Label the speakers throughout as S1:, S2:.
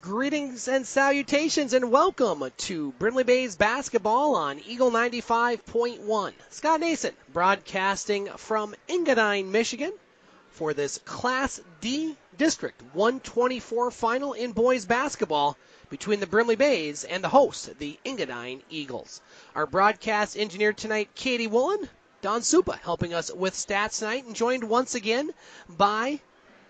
S1: Greetings and salutations and welcome to Brimley Bays basketball on Eagle 95.1. Scott Nason broadcasting from Engadine, Michigan for this Class D District 124 final in boys basketball between the Brimley Bays and the hosts, the Engadine Eagles. Our broadcast engineer tonight, Katie Woolen, Don Supa helping us with stats tonight, and joined once again by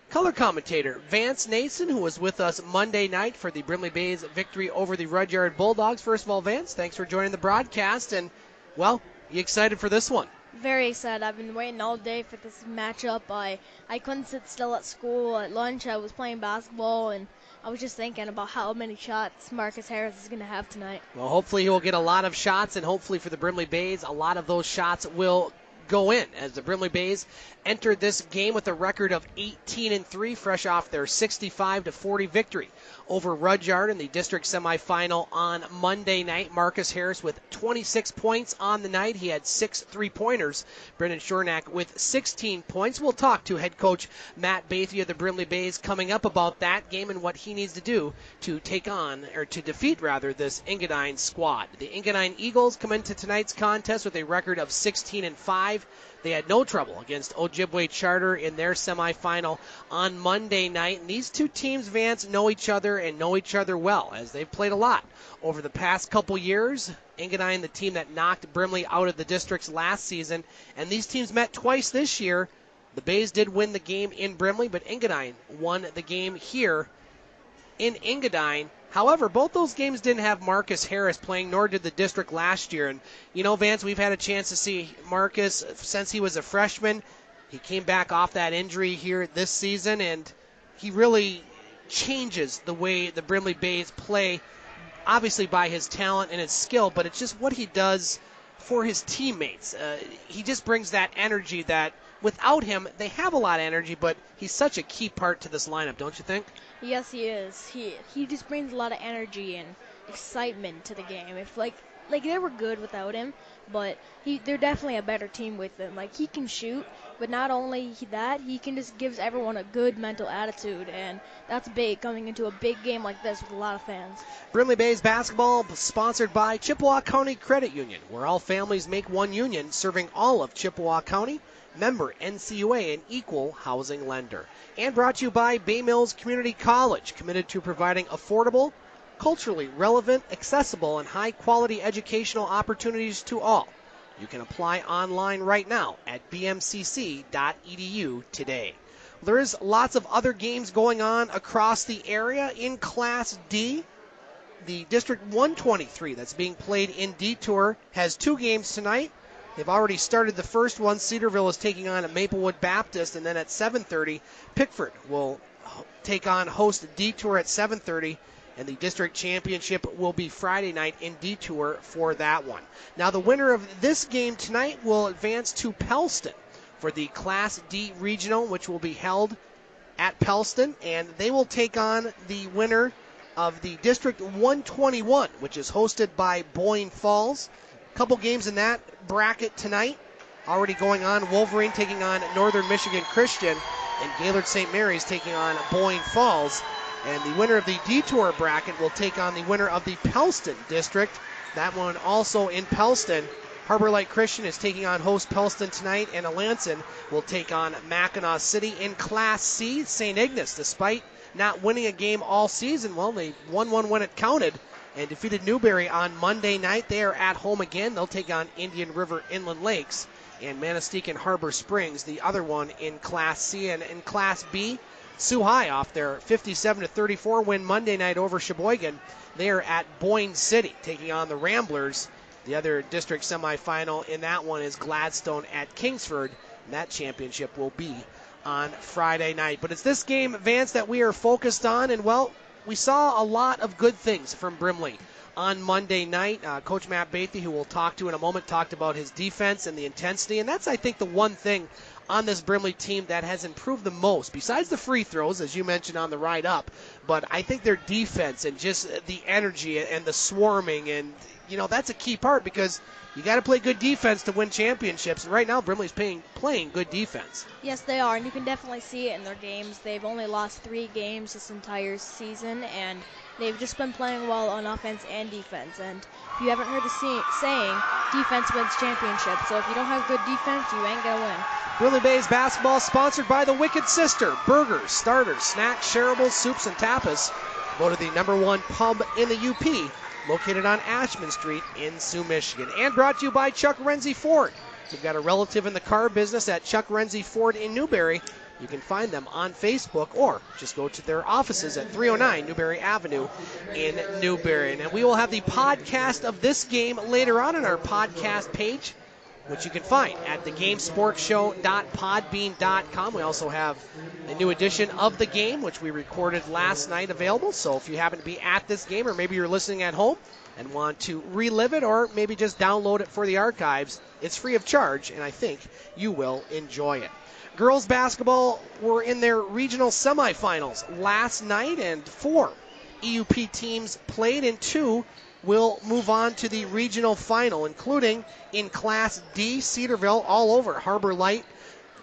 S1: color commentator Vance Nason, who was with us Monday night for the Brimley Bays victory over the Rudyard Bulldogs. First of all, Vance, thanks for joining the broadcast, and, well, you excited for this one?
S2: Very excited. I've been waiting all day for this matchup. I couldn't sit still at school. At lunch, I was playing basketball, and I was just thinking about how many shots Marcus Harris is going to have tonight.
S1: Well, hopefully he will get a lot of shots, and hopefully for the Brimley Bays, a lot of those shots will go in, as the Brimley Bays entered this game with a record of 18-3, fresh off their 65-40 victory over Rudyard in the district semifinal on Monday night. Marcus Harris with 26 points on the night. He had 6 3-pointers. Brendan Shornack with 16 points. We'll talk to head coach Matt Bathey of the Brimley Bays coming up about that game and what he needs to do to defeat this Engadine squad. The Engadine Eagles come into tonight's contest with a record of 16-5. They had no trouble against Ojibwe Charter in their semifinal on Monday night. And these two teams, Vance, know each other and know each other well, as they've played a lot over the past couple years. Engadine, the team that knocked Brimley out of the districts last season, and these teams met twice this year. The Bays did win the game in Brimley, but Engadine won the game here in Engadine. However, both those games didn't have Marcus Harris playing, nor did the district last year. And, Vance, we've had a chance to see Marcus since he was a freshman. He came back off that injury here this season, and he really changes the way the Brimley Bays play, obviously by his talent and his skill, but it's just what he does for his teammates. He just brings that energy that without him, they have a lot of energy, but he's such a key part to this lineup, don't you think?
S2: Yes, he is. He just brings a lot of energy and excitement to the game. If like they were good without him, but they're definitely a better team with him. Like, he can shoot, but not only that, he can just gives everyone a good mental attitude, and that's big coming into a big game like this with a lot of fans.
S1: Brimley Bays basketball sponsored by Chippewa County Credit Union, where all families make one union, serving all of Chippewa County. Member NCUA, an equal housing lender. And brought to you by Bay Mills Community College, committed to providing affordable, culturally relevant, accessible, and high-quality educational opportunities to all. You can apply online right now at bmcc.edu today. There is lots of other games going on across the area in Class D. The District 123 that's being played in Detour has 2 games tonight. They've already started the first one. Cedarville is taking on Maplewood Baptist, and then at 7:30, Pickford will take on host Detour at 7:30, and the district championship will be Friday night in Detour for that one. Now, the winner of this game tonight will advance to Pellston for the Class D Regional, which will be held at Pellston, and they will take on the winner of the District 121, which is hosted by Boyne Falls. Couple games in that bracket tonight already going on. Wolverine taking on Northern Michigan Christian, and Gaylord St. Mary's taking on Boyne Falls. And the winner of the Detour bracket will take on the winner of the Pellston district. That one also in Pellston. Harbor Light Christian is taking on host Pellston tonight, and Alanson will take on Mackinac City. In Class C, St. Ignace, despite not winning a game all season, well, they won one when it counted and defeated Newberry on Monday night. They are at home again. They'll take on Indian River Inland Lakes, and Manistee and Harbor Springs, the other one in Class C. And in Class B, Sioux High off their 57-34 win Monday night over Sheboygan. They are at Boyne City taking on the Ramblers. The other district semifinal in that one is Gladstone at Kingsford, and that championship will be on Friday night. But it's this game, Vance, that we are focused on, and, well, we saw a lot of good things from Brimley on Monday night. Coach Matt Bathey, who we'll talk to in a moment, talked about his defense and the intensity, and that's, I think, the one thing on this Brimley team that has improved the most, besides the free throws, as you mentioned on the ride up. But I think their defense and just the energy and the swarming, and, that's a key part, because you got to play good defense to win championships. And right now, Brimley's playing good defense.
S2: Yes, they are, and you can definitely see it in their games. They've only lost 3 games this entire season, and they've just been playing well on offense and defense. And if you haven't heard the saying, defense wins championships. So if you don't have good defense, you ain't going to win.
S1: Brimley Bays basketball sponsored by the Wicked Sister. Burgers, starters, snacks, shareables, soups, and tapas. Voted the #1 pub in the UP, located on Ashman Street in Sioux, Michigan. And brought to you by Chuck Renzi Ford. If you've got a relative in the car business at Chuck Renzi Ford in Newberry, you can find them on Facebook or just go to their offices at 309 Newberry Avenue in Newberry. And we will have the podcast of this game later on our podcast page, which you can find at thegamesportshow.podbean.com. We also have a new edition of the game, which we recorded last night, available. So if you happen to be at this game, or maybe you're listening at home and want to relive it, or maybe just download it for the archives, it's free of charge, and I think you will enjoy it. Girls basketball were in their regional semifinals last night, and 4 EUP teams played, and 2 will move on to the regional final, including in Class D, Cedarville all over Harbor Light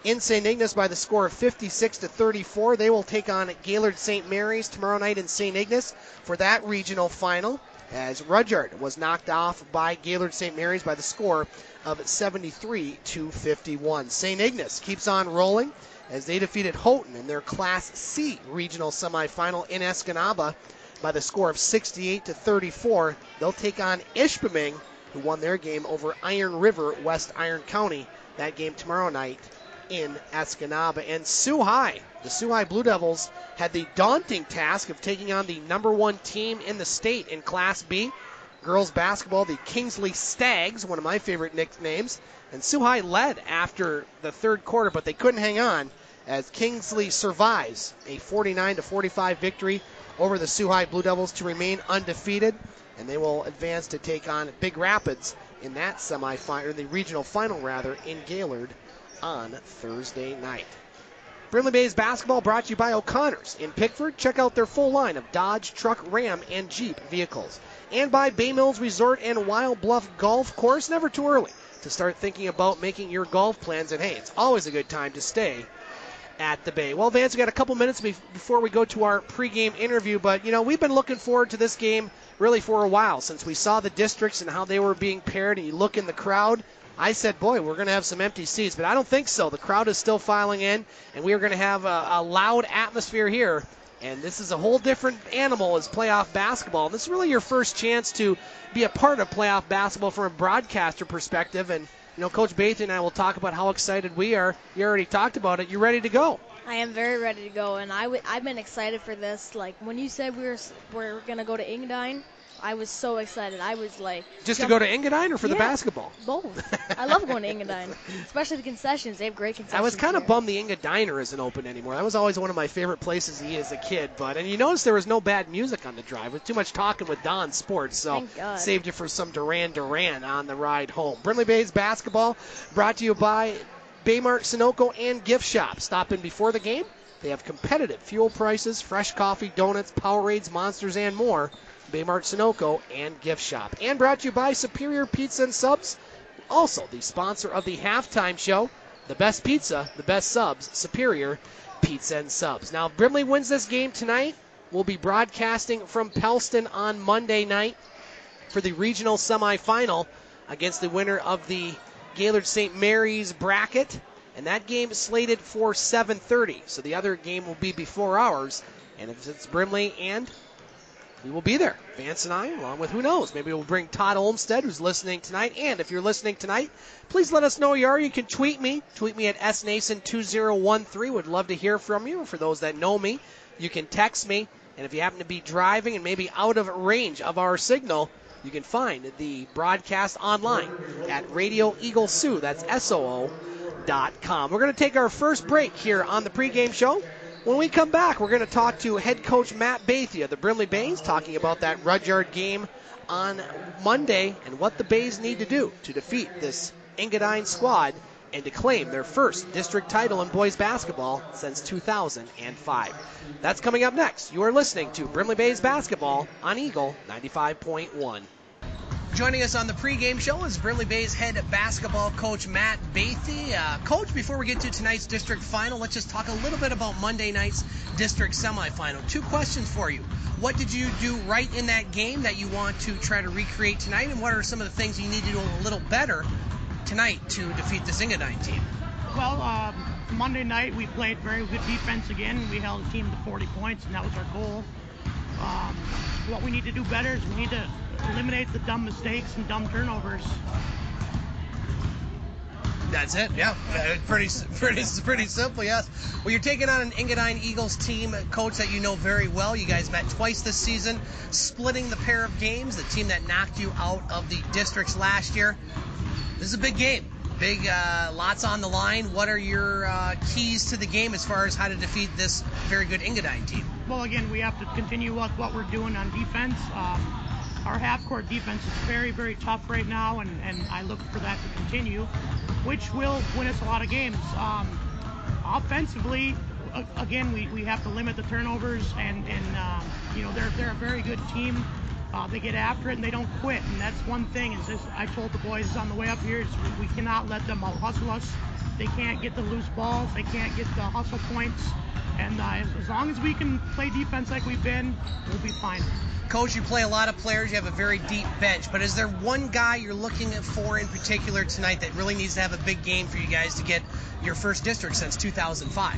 S1: in St. Ignace by the score of 56-34. They will take on Gaylord St. Mary's tomorrow night in St. Ignace for that regional final, as Rudyard was knocked off by Gaylord St. Mary's by the score of 73-51. St. Ignace keeps on rolling as they defeated Houghton in their Class C regional semifinal in Escanaba by the score of 68-34. They'll take on Ishpeming, who won their game over Iron River, West Iron County. That game tomorrow night in Escanaba. And Sioux High, the Sioux High Blue Devils, had the daunting task of taking on the #1 team in the state in Class B. Girls basketball, the Kingsley Stags, one of my favorite nicknames. And Sioux High led after the third quarter, but they couldn't hang on as Kingsley survives a 49-45 victory over the Sioux High Blue Devils to remain undefeated. And they will advance to take on Big Rapids in that semifinal, or the regional final rather, in Gaylord on Thursday night. Brimley Bays basketball brought to you by O'Connor's in Pickford. Check out their full line of Dodge, truck, Ram, and Jeep vehicles. And by Bay Mills Resort and Wild Bluff Golf Course. Never too early to start thinking about making your golf plans. And hey, it's always a good time to stay at the Bay. Well, Vance, we got a couple minutes before we go to our pregame interview, but we've been looking forward to this game really for a while, since we saw the districts and how they were being paired. And you look in the crowd, I said, boy, we're going to have some empty seats, but I don't think so. The crowd is still filing in, and we are going to have a loud atmosphere here. And this is a whole different animal as playoff basketball. This is really your first chance to be a part of playoff basketball from a broadcaster perspective. And, Coach Bathan and I will talk about how excited we are. You already talked about it. You ready to go?
S2: I am very ready to go, and I've been excited for this. Like, when you said we're going to go to Engadine, I was so excited. I was like...
S1: Just to go to Engadine or for the basketball?
S2: Both. I love going to Engadine, especially the concessions. They have great concessions.
S1: I was kind of bummed the Engadiner isn't open anymore. That was always one of my favorite places to eat as a kid. And you notice there was no bad music on the drive. With too much talking with Don Sports, so saved you for some Duran Duran on the ride home. Brimley Bays basketball brought to you by Baymart, Sunoco, and Gift Shop. Stop in before the game. They have competitive fuel prices, fresh coffee, donuts, Powerades, Monsters, and more. Baymart, Sunoco, and Gift Shop. And brought to you by Superior Pizza and Subs, also the sponsor of the halftime show. The best pizza, the best subs, Superior Pizza and Subs. Now, if Brimley wins this game tonight, we'll be broadcasting from Pellston on Monday night for the regional semifinal against the winner of the Gaylord St. Mary's bracket. And that game is slated for 7:30. So the other game will be before ours. And if it's Brimley, and we will be there, Vance and I, along with who knows. Maybe we'll bring Todd Olmstead, who's listening tonight. And if you're listening tonight, please let us know who you are. You can tweet me. Tweet me at snason2013. Would love to hear from you. For those that know me, you can text me. And if you happen to be driving and maybe out of range of our signal, you can find the broadcast online at Radio Eagle Sioux. That's SOO.com. We're going to take our first break here on the pregame show. When we come back, we're going to talk to head coach Matt Bathia of the Brimley Bays, talking about that Rudyard game on Monday and what the Bays need to do to defeat this Engadine squad and to claim their first district title in boys basketball since 2005. That's coming up next. You are listening to Brimley Bays basketball on Eagle 95.1. Joining us on the pregame show is Brimley Bays head basketball coach Matt Bathy. Coach, before we get to tonight's district final, let's just talk a little bit about Monday night's district semifinal. 2 questions for you. What did you do right in that game that you want to try to recreate tonight, and what are some of the things you need to do a little better tonight to defeat this Engadine team?
S3: Well, Monday night we played very good defense again. We held the team to 40 points, and that was our goal. What we need to do better is we need to eliminate the dumb mistakes and dumb turnovers.
S1: That's it, yeah. Pretty simple, yes. Well, you're taking on an Engadine Eagles team, coach, that you know very well. You guys met twice this season, splitting the pair of games, the team that knocked you out of the districts last year. This is a big game. Big, lots on the line. What are your keys to the game as far as how to defeat this very good Engadine team?
S3: Well, again, we have to continue what we're doing on defense. Our half-court defense is very, very tough right now, and I look for that to continue, which will win us a lot of games. Offensively, again, we have to limit the turnovers, and you know, they're a very good team. They get after it and they don't quit, and that's one thing. Is this, I told the boys on the way up here, is we cannot let them out-hustle us. They can't get the loose balls. They can't get the hustle points. And as long as we can play defense like we've been, we'll be fine.
S1: Coach, you play a lot of players. You have a very deep bench. But is there one guy you're looking for in particular tonight that really needs to have a big game for you guys to get your first district since 2005?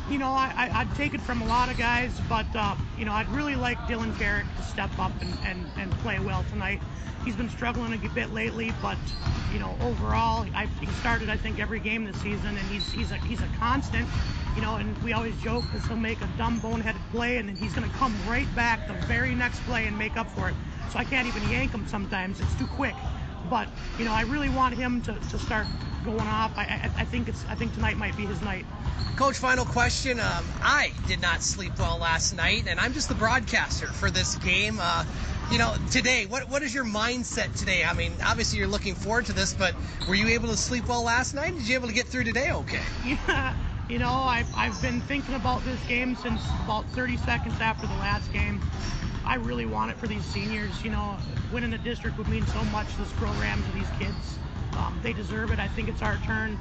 S3: You know, I'd take it from a lot of guys, but, you know, I'd really like Dylan Carrick to step up and play well tonight. He's been struggling a bit lately, but, you know, overall, he started, I think, every game this season, and he's a constant, you know, and we always joke because he'll make a dumb, boneheaded play, and then he's going to come right back the very next play and make up for it. So I can't even yank him sometimes. It's too quick. But, you know, I really want him to start going off. I think tonight might be his night.
S1: Coach, final question. I did not sleep well last night, and I'm just the broadcaster for this game. You know, today, what is your mindset today? I mean, obviously you're looking forward to this, but were you able to sleep well last night? Did you able to get through today okay?
S3: Yeah, you know, I've been thinking about this game since about 30 seconds after the last game. I really want it for these seniors. You know, winning the district would mean so much to this program, to these kids. They deserve it. I think it's our turn.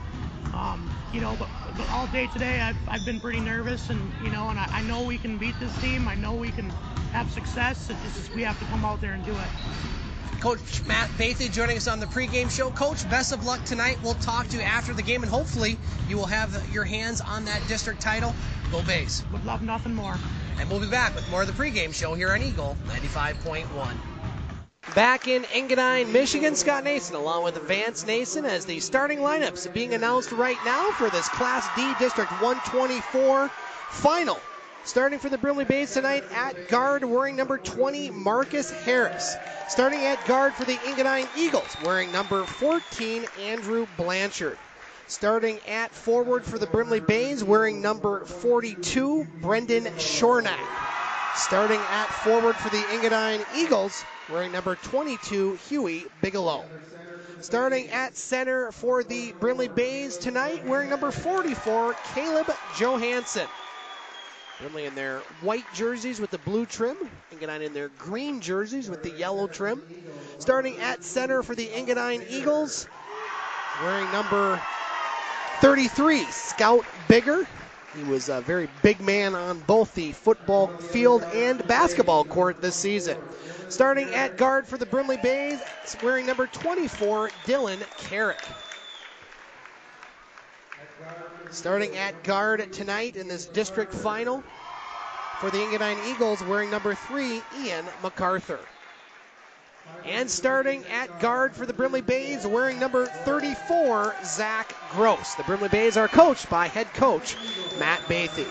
S3: You know, but all day today I've been pretty nervous, and you know, and I know we can beat this team. I know we can have success. It's just we have to come out there and do it.
S1: Coach Matt Bathy joining us on the pregame show. Coach, best of luck tonight. We'll talk to you after the game, and hopefully you will have your hands on that district title. Go Bays.
S3: Would love nothing more.
S1: And we'll be back with more of the pregame show here on Eagle 95.1. Back in Engadine, Michigan, Scott Nason along with Vance Nason as the starting lineups are being announced right now for this Class D District 124 final. Starting for the Brimley Bays tonight at guard, wearing number 20, Marcus Harris. Starting at guard for the Engadine Eagles, wearing number 14, Andrew Blanchard. Starting at forward for the Brimley Bays, wearing number 42, Brendan Shornack. Starting at forward for the Engadine Eagles, wearing number 22, Huey Bigelow. Starting at center for the Brimley Bays tonight, wearing number 44, Caleb Johansson. Brimley in their white jerseys with the blue trim, Engadine in their green jerseys with the yellow trim. Starting at center for the Engadine Eagles, wearing number 33, Scout Bigger. He was a very big man on both the football field and basketball court this season. Starting at guard for the Brimley Bays, wearing number 24, Dylan Carrick. Starting at guard tonight in this district final for the Engadine Eagles, wearing number 3, Ian MacArthur. And starting at guard for the Brimley Bays, wearing number 34, Zach Gross. The Brimley Bays are coached by head coach Matt Bathy.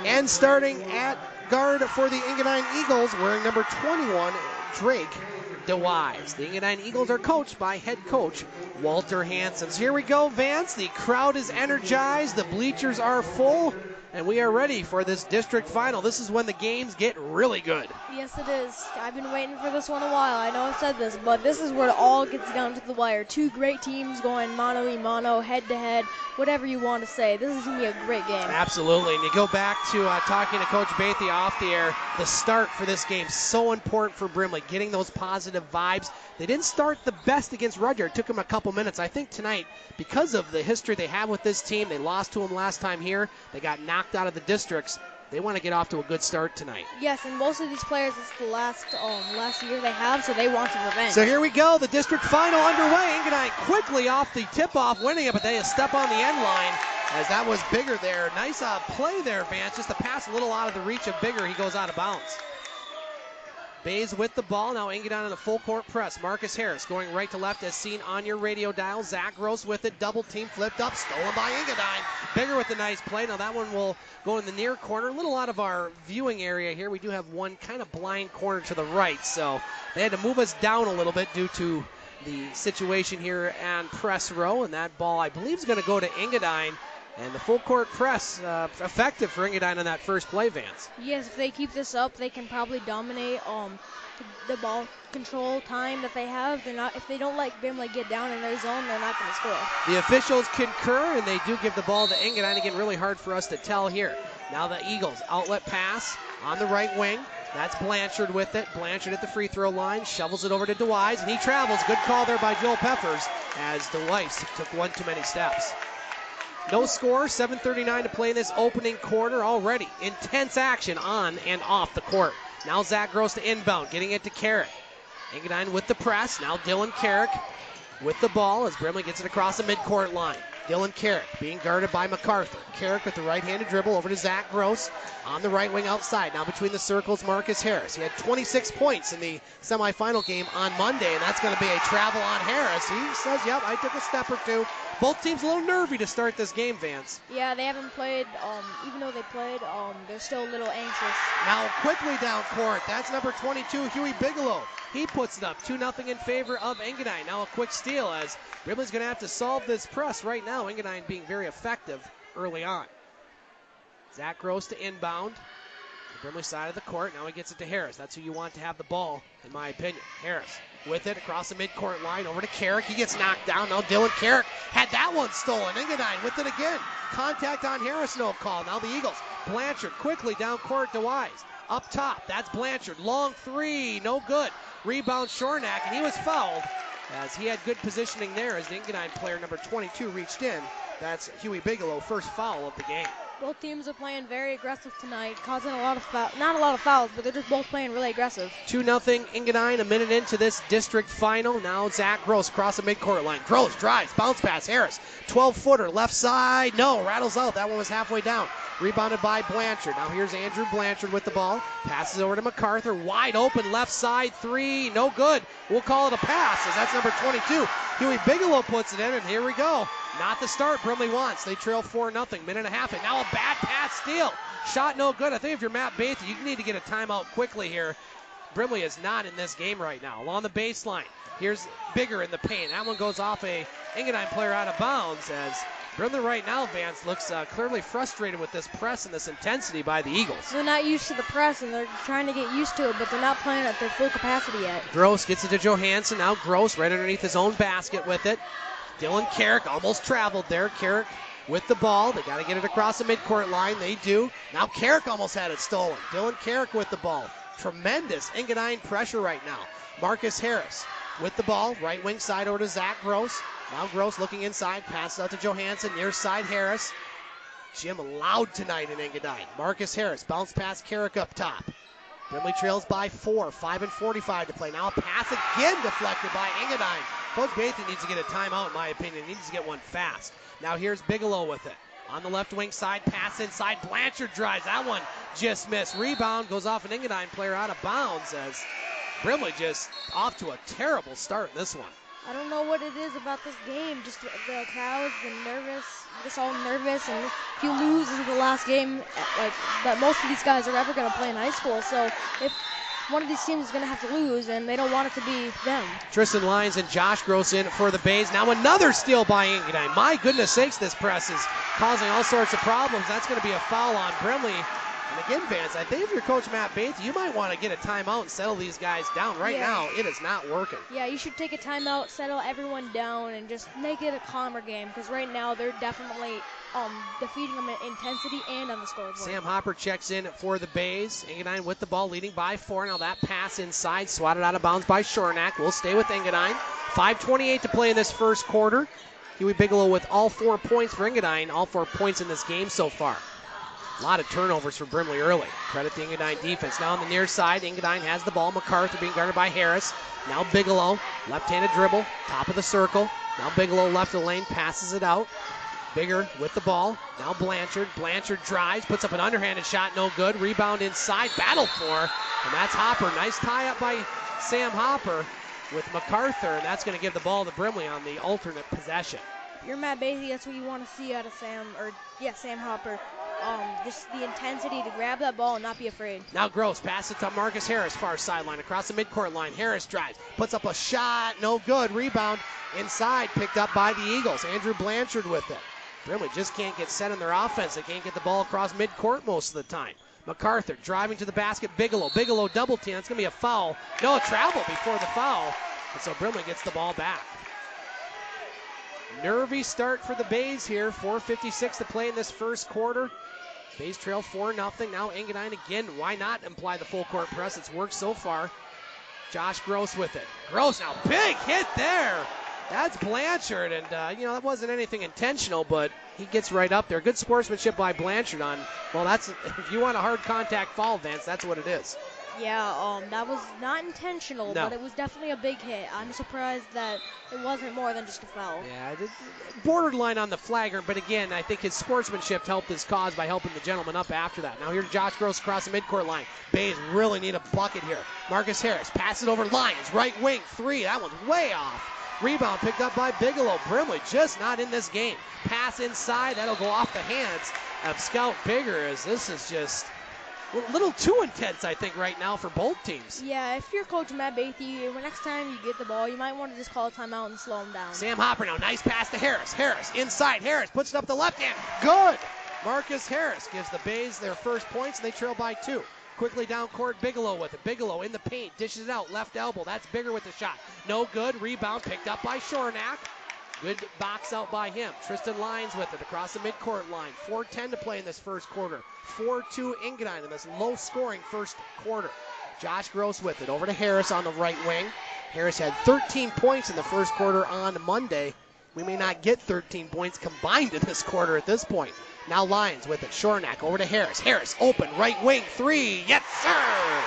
S1: And starting at guard for the Engadine Eagles, wearing number 21, Drake DeWise. The Engadine Eagles are coached by head coach Walter Hansen. So here we go, Vance. The crowd is energized. The bleachers are full. and we are ready for this district final. This is when the games get really good.
S2: Yes, it is. I've been waiting for this one a while. I know I've said this, but this is where it all gets down to the wire. Two great teams going mano-a-mano, head-to-head, whatever you want to say. This is going to be a great game.
S1: Absolutely, and you go back to talking to Coach Bathy off the air, the start for this game, so important for Brimley, getting those positive vibes. They didn't start the best against Rudyard. It took them a couple minutes. I think tonight, because of the history they have with this team, they lost to them last time here. They got knocked out of the districts. They want to get off to a good start tonight.
S2: Yes, and most of these players, it's the last year they have, so they want some revenge.
S1: So here we go, the district final underway. Engadine quickly off the tip-off, winning it, but they step on the end line as that was Bigger there. Nice play there, Vance. Just a pass a little out of the reach of Bigger. He goes out of bounds. Bays with the ball. Now Engadine on the full court press. Marcus Harris going right to left as seen on your radio dial. Zach Gross with it. Double team flipped up. Stolen by Engadine. Bigger with the nice play. Now that one will go in the near corner. A little out of our viewing area here. We do have one kind of blind corner to the right. So they had to move us down a little bit due to the situation here on press row. And that ball, I believe, is going to go to Engadine. And the full court press effective for Engadine on that first play, Vance.
S2: Yes, if they keep this up, they can probably dominate the ball control time that they have. If they don't let Brimley get down in their zone, they're not going to score.
S1: The officials concur, and they do give the ball to Engadine. Again, really hard for us to tell here. Now the Eagles outlet pass on the right wing. That's Blanchard with it. Blanchard at the free throw line, shovels it over to DeWise, and he travels. Good call there by Joel Peppers as DeWise took one too many steps. No score, 7:39 to play in this opening quarter already. Intense action on and off the court. Now Zach Gross to inbound, getting it to Carrick. Engadine with the press. Now Dylan Carrick with the ball as Brimley gets it across the midcourt line. Dylan Carrick being guarded by MacArthur. Carrick with the right-handed dribble over to Zach Gross on the right wing outside. Now between the circles, Marcus Harris. He had 26 points in the semifinal game on Monday, and that's going to be a travel on Harris. He says, yep, I took a step or two. Both teams a little nervy to start this game, Vance.
S2: Yeah, they haven't played, even though they played, they're still a little anxious.
S1: Now quickly down court, that's number 22, Huey Bigelow. He puts it up, 2-0 in favor of Engadine. Now a quick steal as Brimley's going to have to solve this press right now. Engadine being very effective early on. Zach Gross to inbound. The Brimley side of the court. Now he gets it to Harris. That's who you want to have the ball, in my opinion. Harris with it across the midcourt line over to Carrick. He gets knocked down. Now Dylan Carrick had that one stolen. Engadine with it again. Contact on Harris, no call. Now the Eagles. Blanchard quickly down court to Wise. Up top, that's Blanchard. Long three, no good. Rebound Shornack, and he was fouled as he had good positioning there as the Engadine player number 22 reached in. That's Huey Bigelow, first foul of the game.
S2: Both teams are playing very aggressive tonight, causing a lot of not a lot of fouls, but they're just both playing really aggressive.
S1: 2-0 Engadine, a minute into this district final. Now Zach Gross across the midcourt line. Gross drives, bounce pass, Harris. 12-footer, left side, no, rattles out. That one was halfway down. Rebounded by Blanchard. Now here's Andrew Blanchard with the ball. Passes over to MacArthur. Wide open, left side three, no good. We'll call it a pass as that's number 22. Huey Bigelow puts it in, and here we go. Not the start Brimley wants. They trail 4-0, minute and a half, and now a bad pass steal. Shot no good. I think if you're Matt Bathy, you need to get a timeout quickly here. Brimley is not in this game right now. Along the baseline, here's Bigger in the paint. That one goes off a Engadine player out of bounds as Brimley right now, Vance, looks clearly frustrated with this press and this intensity by the Eagles.
S2: They're not used to the press, and they're trying to get used to it, but they're not playing at their full capacity yet.
S1: Gross gets it to Johansson. Now Gross right underneath his own basket with it. Dylan Carrick almost traveled there. Carrick with the ball. They got to get it across the midcourt line. They do. Now Carrick almost had it stolen. Dylan Carrick with the ball. Tremendous Engadine pressure right now. Marcus Harris with the ball. Right wing side over to Zach Gross. Now Gross looking inside. Passes out to Johansson. Near side Harris. Gym loud tonight in Engadine. Marcus Harris. Bounce pass Carrick up top. Brimley trails by 4. 5:45 to play. Now a pass again deflected by Engadine. Coach Bathy needs to get a timeout, in my opinion. He needs to get one fast. Now here's Bigelow with it. On the left wing side, pass inside. Blanchard drives. That one just missed. Rebound goes off an Engadine player out of bounds as Brimley just off to a terrible start in this one.
S2: I don't know what it is about this game. Just the crowd's been nervous. Just all nervous. And if you lose, this is the last game that most of these guys are ever going to play in high school. So if one of these teams is going to have to lose, and they don't want it to be them.
S1: Tristan Lyons and Josh Gross in for the Bays. Now another steal by Engadine. My goodness sakes, this press is causing all sorts of problems. That's going to be a foul on Brimley. And again, fans, I think if you're Coach Matt Bates, you might want to get a timeout and settle these guys down. Right now, it is not working.
S2: Yeah, you should take a timeout, settle everyone down, and just make it a calmer game, because right now they're definitely defeating them in intensity and on the scoreboard.
S1: Sam Hopper checks in for the Bays. Engadine with the ball, leading by 4. Now that pass inside, swatted out of bounds by Shornack. We'll stay with Engadine. 5:28 to play in this first quarter. Huey Bigelow with all 4 points for Engadine, all 4 points in this game so far. A lot of turnovers for Brimley early. Credit the Engadine defense. Now on the near side, Engadine has the ball. MacArthur being guarded by Harris. Now Bigelow, left-handed dribble, top of the circle. Now Bigelow left the lane, passes it out. Bigger with the ball. Now Blanchard. Blanchard drives, puts up an underhanded shot, no good. Rebound inside, battle for, and that's Hopper. Nice tie-up by Sam Hopper with MacArthur, and that's going to give the ball to Brimley on the alternate possession.
S2: If you're Matt Basie, that's what you want to see out of Sam Hopper. Just the intensity to grab that ball and not be afraid.
S1: Now Gross passes it to Marcus Harris, far sideline, across the midcourt line. Harris drives, puts up a shot, no good. Rebound inside, picked up by the Eagles. Andrew Blanchard with it. Brimley just can't get set in their offense. They can't get the ball across midcourt most of the time. MacArthur driving to the basket. Bigelow double team. That's going to be a foul. No, a travel before the foul. And so Brimley gets the ball back. Nervy start for the Bays here. 4:56 to play in this first quarter. Bays trail 4-0. Now Engadine again. Why not imply the full court press? It's worked so far. Josh Gross with it. Gross now. Big hit there. That's Blanchard. And, that wasn't anything intentional, but he gets right up there. Good sportsmanship by Blanchard on, that's, if you want a hard contact foul, Vance, that's what it is.
S2: Yeah, that was not intentional, but it was definitely a big hit. I'm surprised that it wasn't more than just a foul.
S1: Yeah, borderline on the flagger, but again, I think his sportsmanship helped his cause by helping the gentleman up after that. Now here's Josh Gross across the midcourt line. Bays really need a bucket here. Marcus Harris, pass it over Lyons, right wing, 3. That one's way off. Rebound picked up by Bigelow. Brimley just not in this game. Pass inside, that'll go off the hands of Scout Bigger, as this is just a little too intense, I think, right now for both teams.
S2: Yeah, if you're Coach Matt Bathey, next time you get the ball, you might want to just call a timeout and slow him down.
S1: Sam Hopper now, nice pass to Harris. Harris inside, Harris puts it up the left hand. Good! Marcus Harris gives the Bays their first points, and they trail by 2. Quickly down court, Bigelow with it. Bigelow in the paint, dishes it out, left elbow. That's Bigger with the shot. No good. Rebound picked up by Shornack. Good box out by him. Tristan Lyons with it across the midcourt line. 4:10 to play in this first quarter. 4-2 Engadine in this low-scoring first quarter. Josh Gross with it. Over to Harris on the right wing. Harris had 13 points in the first quarter on Monday. We may not get 13 points combined in this quarter at this point. Now Lyons with it. Shornack over to Harris. Harris open, right wing, 3. Yes, sir!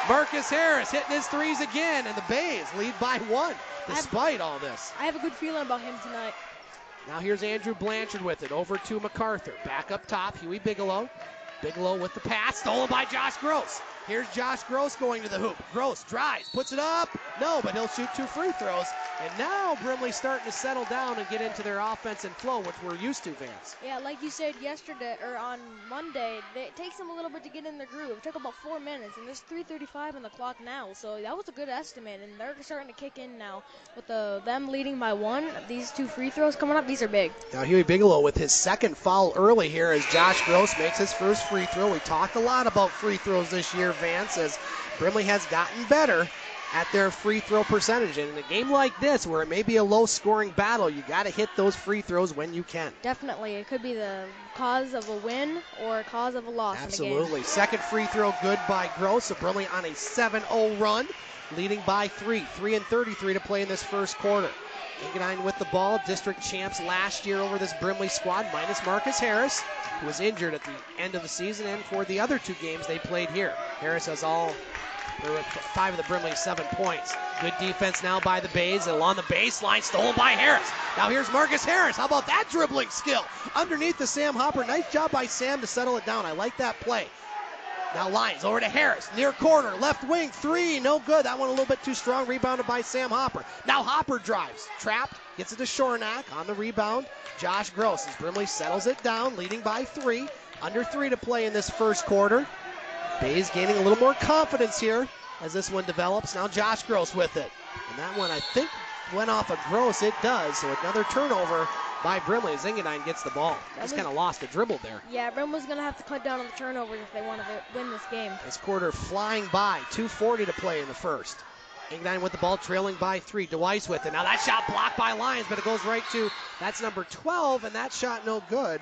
S1: Marcus Harris hitting his 3s again, and the Bays lead by 1 despite all this.
S2: I have a good feeling about him tonight.
S1: Now here's Andrew Blanchard with it. Over to MacArthur. Back up top, Huey Bigelow. Bigelow with the pass, stolen by Josh Gross. Here's Josh Gross going to the hoop. Gross drives, puts it up. No, but he'll shoot 2 free throws. And now Brimley's starting to settle down and get into their offensive flow, which we're used to, Vance.
S2: Yeah, like you said yesterday, or on Monday, it takes them a little bit to get in their groove. It took about 4 minutes, and there's 3:35 on the clock now. So that was a good estimate, and they're starting to kick in now. With them leading by 1, these 2 free throws coming up, these are big.
S1: Now Huey Bigelow with his second foul early here as Josh Gross makes his first free throw. We talked a lot about free throws this year, Vance, as Brimley has gotten better at their free throw percentage. And in a game like this, where it may be a low-scoring battle, you got to hit those free throws when you can.
S2: Definitely. It could be the cause of a win or a cause of a loss.
S1: Absolutely.
S2: In the game.
S1: Second free throw good by Gross. So Brimley on a 7-0 run, leading by 3. 3:33 to play in this first quarter. Engadine with the ball. District champs last year over this Brimley squad, minus Marcus Harris, who was injured at the end of the season, and for the other 2 games they played here. Harris has there were 5 of the Brimley 7 points. Good defense now by the Bays. Along the baseline, stolen by Harris. Now here's Marcus Harris. How about that dribbling skill? Underneath the Sam Hopper. Nice job by Sam to settle it down. I like that play. Now Lyons over to Harris. Near corner, left wing, 3. No good. That one a little bit too strong. Rebounded by Sam Hopper. Now Hopper drives. Trapped. Gets it to Shornack on the rebound. Josh Gross as Brimley settles it down, leading by 3. Under 3 to play in this first quarter. Bays gaining a little more confidence here. as this one develops. Now Josh Gross with it. And that one, I think, went off of Gross. It does. So another turnover by Brimley as Engadine gets the ball. Just kind of lost a dribble there.
S2: Yeah, Brimley's going to have to cut down on the turnovers if they want to win this game.
S1: This quarter flying by. 2:40 to play in the first. Engadine with the ball, trailing by 3. DeWeiss with it. Now that shot blocked by Lyons, but it goes right to, that's number 12, and that shot no good.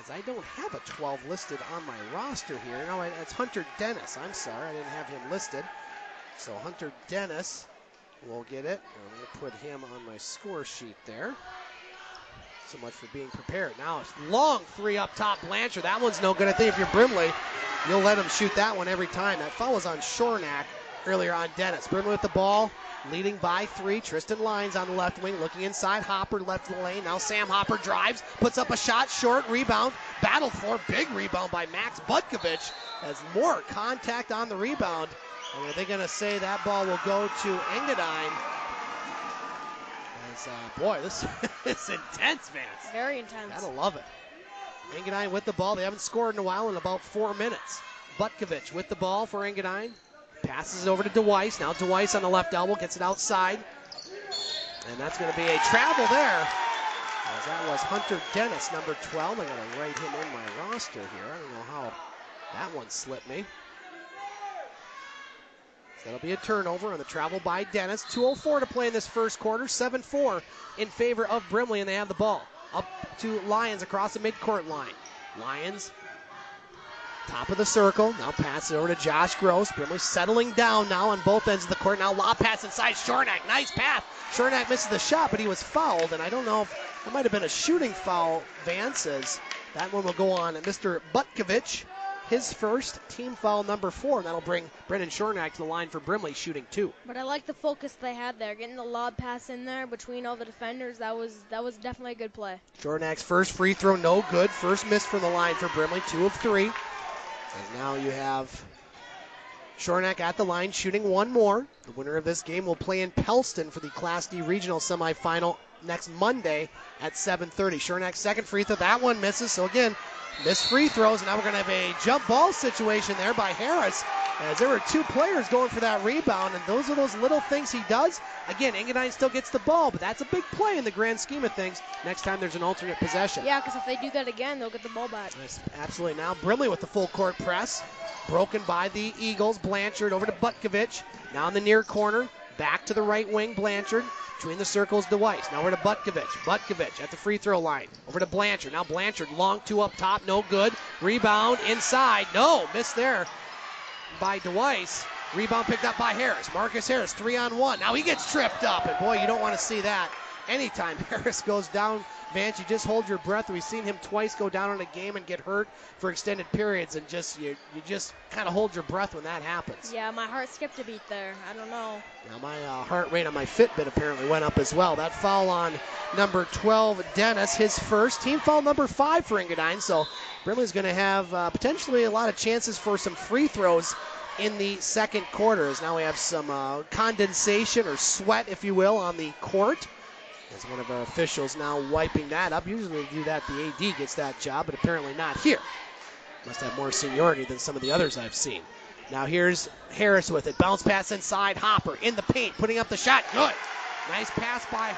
S1: As I don't have a 12 listed on my roster here. No, it's Hunter Dennis. I'm sorry, I didn't have him listed. So Hunter Dennis will get it. I'm going to put him on my score sheet there. So much for being prepared. Now it's long 3 up top, Blanchard. That one's no good. I think if you're Brimley, you'll let him shoot that one every time. That foul was on Shornack earlier on Dennis. Brimley with the ball, leading by 3. Tristan Lyons on the left wing, looking inside. Hopper left the lane. Now Sam Hopper drives, puts up a shot, short, rebound, battled for. Big rebound by Max Butkovich as more contact on the rebound. And are they going to say that ball will go to Engadine? As, boy, this is intense, Vance.
S2: Very intense.
S1: Gotta love it. Engadine with the ball. They haven't scored in a while in about 4 minutes. Butkovich with the ball for Engadine. Passes it over to DeWeiss. Now DeWeiss on the left elbow gets it outside. And that's going to be a travel there. As that was Hunter Dennis, number 12. I'm going to write him in my roster here. I don't know how that one slipped me. So that'll be a turnover on the travel by Dennis. 2:04 to play in this first quarter. 7-4 in favor of Brimley, and they have the ball. Up to Lyons across the midcourt line. Lyons, top of the circle. Now pass it over to Josh Gross. Brimley settling down now on both ends of the court. Now lob pass inside Shornack. Nice pass. Shornack misses the shot, but he was fouled, and I don't know if it might have been a shooting foul, Vance, as that one will go on Mr. Butkovich. His first, team foul number 4, and that'll bring Brendan Shornack to the line for Brimley, shooting 2.
S2: But I like the focus they had there, getting the lob pass in there between all the defenders. That was definitely a good play.
S1: Shornack's first free throw, no good. First miss from the line for Brimley, 2 of 3. And now you have Shornack at the line, shooting one more. The winner of this game will play in Pellston for the Class D Regional Semifinal next Monday at 7:30. Shornack's second free throw, that one misses. So again, missed free throws, and now we're going to have a jump ball situation there by Harris, as there were 2 players going for that rebound, and those are those little things he does. Again, Engadine still gets the ball, but that's a big play in the grand scheme of things next time there's an alternate possession.
S2: Yeah, because if they do that again, they'll get the ball back.
S1: Yes, absolutely. Now Brimley with the full court press, broken by the Eagles. Blanchard over to Butkovich, now in the near corner, back to the right wing, Blanchard. Between the circles, DeWeiss. Now we're to Butkovich. Butkovich at the free throw line. Over to Blanchard. Now Blanchard, long 2 up top, no good. Rebound inside. No, missed there by DeWeiss. Rebound picked up by Harris. Marcus Harris, 3-on-1. Now he gets tripped up, and boy, you don't want to see that. Anytime Harris goes down, Vance, you just hold your breath. We've seen him twice go down in a game and get hurt for extended periods, and you just kind of hold your breath when that happens.
S2: Yeah, my heart skipped a beat there. I don't know.
S1: Now my heart rate on my Fitbit apparently went up as well. That foul on number 12, Dennis, his first. Team foul number 5 for Engadine, so Brimley's going to have potentially a lot of chances for some free throws in the second quarter, as now we have some condensation or sweat, if you will, on the court. As one of our officials now wiping that up. Usually we do that, the AD gets that job, but apparently not here. Must have more seniority than some of the others I've seen. Now here's Harris with it. Bounce pass inside. Hopper in the paint, putting up the shot. Good. Nice pass by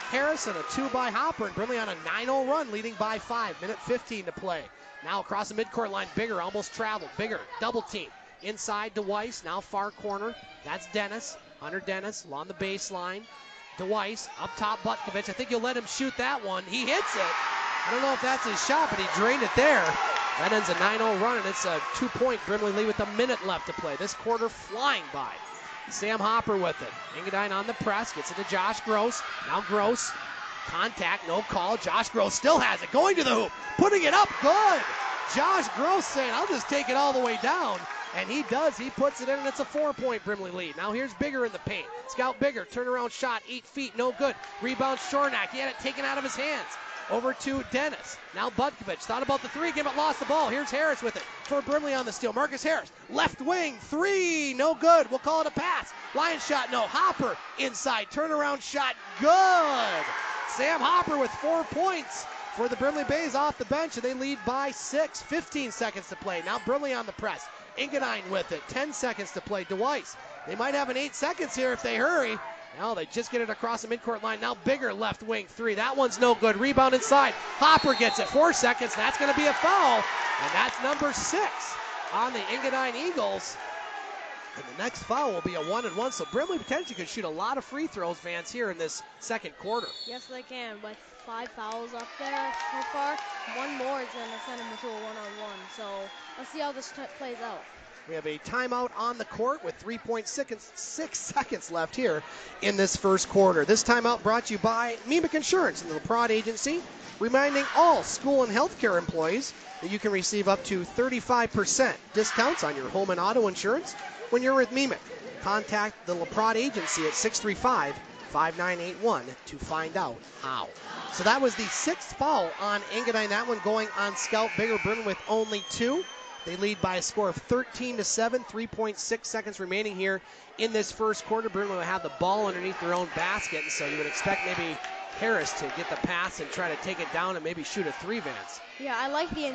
S1: Harris and a 2 by Hopper, and Brimley on a 9-0 run, leading by 5. Minute 15 to play. Now across the midcourt line, Bigger almost traveled. Bigger, double team. Inside DeWeiss, now far corner. That's Dennis. Hunter Dennis along the baseline. DeWeiss up top, Butkovich. I think you'll let him shoot that one. He hits it. I don't know if that's his shot, but he drained it there. That ends a 9-0 run, and it's a 2-point Brimley lead with a minute left to play. This quarter flying by. Sam Hopper with it. Engadine on the press, gets it to Josh Gross. Now Gross, contact, no call. Josh Gross still has it, going to the hoop, putting it up, good. Josh Gross saying, I'll just take it all the way down. And he does. He puts it in, and it's a 4-point Brimley lead. Now here's Bigger in the paint. Scout Bigger, turnaround shot, 8 feet, no good. Rebound Shornack. He had it taken out of his hands. Over to Dennis. Now Butkovich. Thought about the 3 again, but lost the ball. Here's Harris with it for Brimley on the steal. Marcus Harris, left wing, 3, no good. We'll call it a pass. Lions shot, no. Hopper inside. Turnaround shot, good. Sam Hopper with 4 points for the Brimley Bays off the bench, and they lead by 6. 15 seconds to play. Now Brimley on the press. Engadine with it. 10 seconds to play. DeWeiss. They might have an 8 seconds here if they hurry. Now they just get it across the midcourt line. Now Bigger left wing 3. That one's no good. Rebound inside. Hopper gets it. 4 seconds. That's going to be a foul. And that's number 6 on the Engadine Eagles. And the next foul will be a 1-and-1. So Brimley potentially could shoot a lot of free throws, Vance, here in this second quarter.
S2: Yes, they can. With 5 fouls up there so far, one more is going to send them to a 1-on-1. So let's see how this plays out.
S1: We have a timeout on the court with 3.6 seconds left here in this first quarter. This timeout brought to you by MEMIC Insurance and the LaPrade Agency, reminding all school and healthcare employees that you can receive up to 35% discounts on your home and auto insurance when you're with MEMIC. Contact the LaPrade Agency at 635-5981 to find out how. So that was the 6th foul on Engadine. That one going on Scout Bigger. Brimley with only 2. They lead by a score of 13-7, 3.6 seconds remaining here in this first quarter. Brimley will have the ball underneath their own basket, and so you would expect maybe Harris to get the pass and try to take it down and maybe shoot a 3, Vance.
S2: Yeah, I like the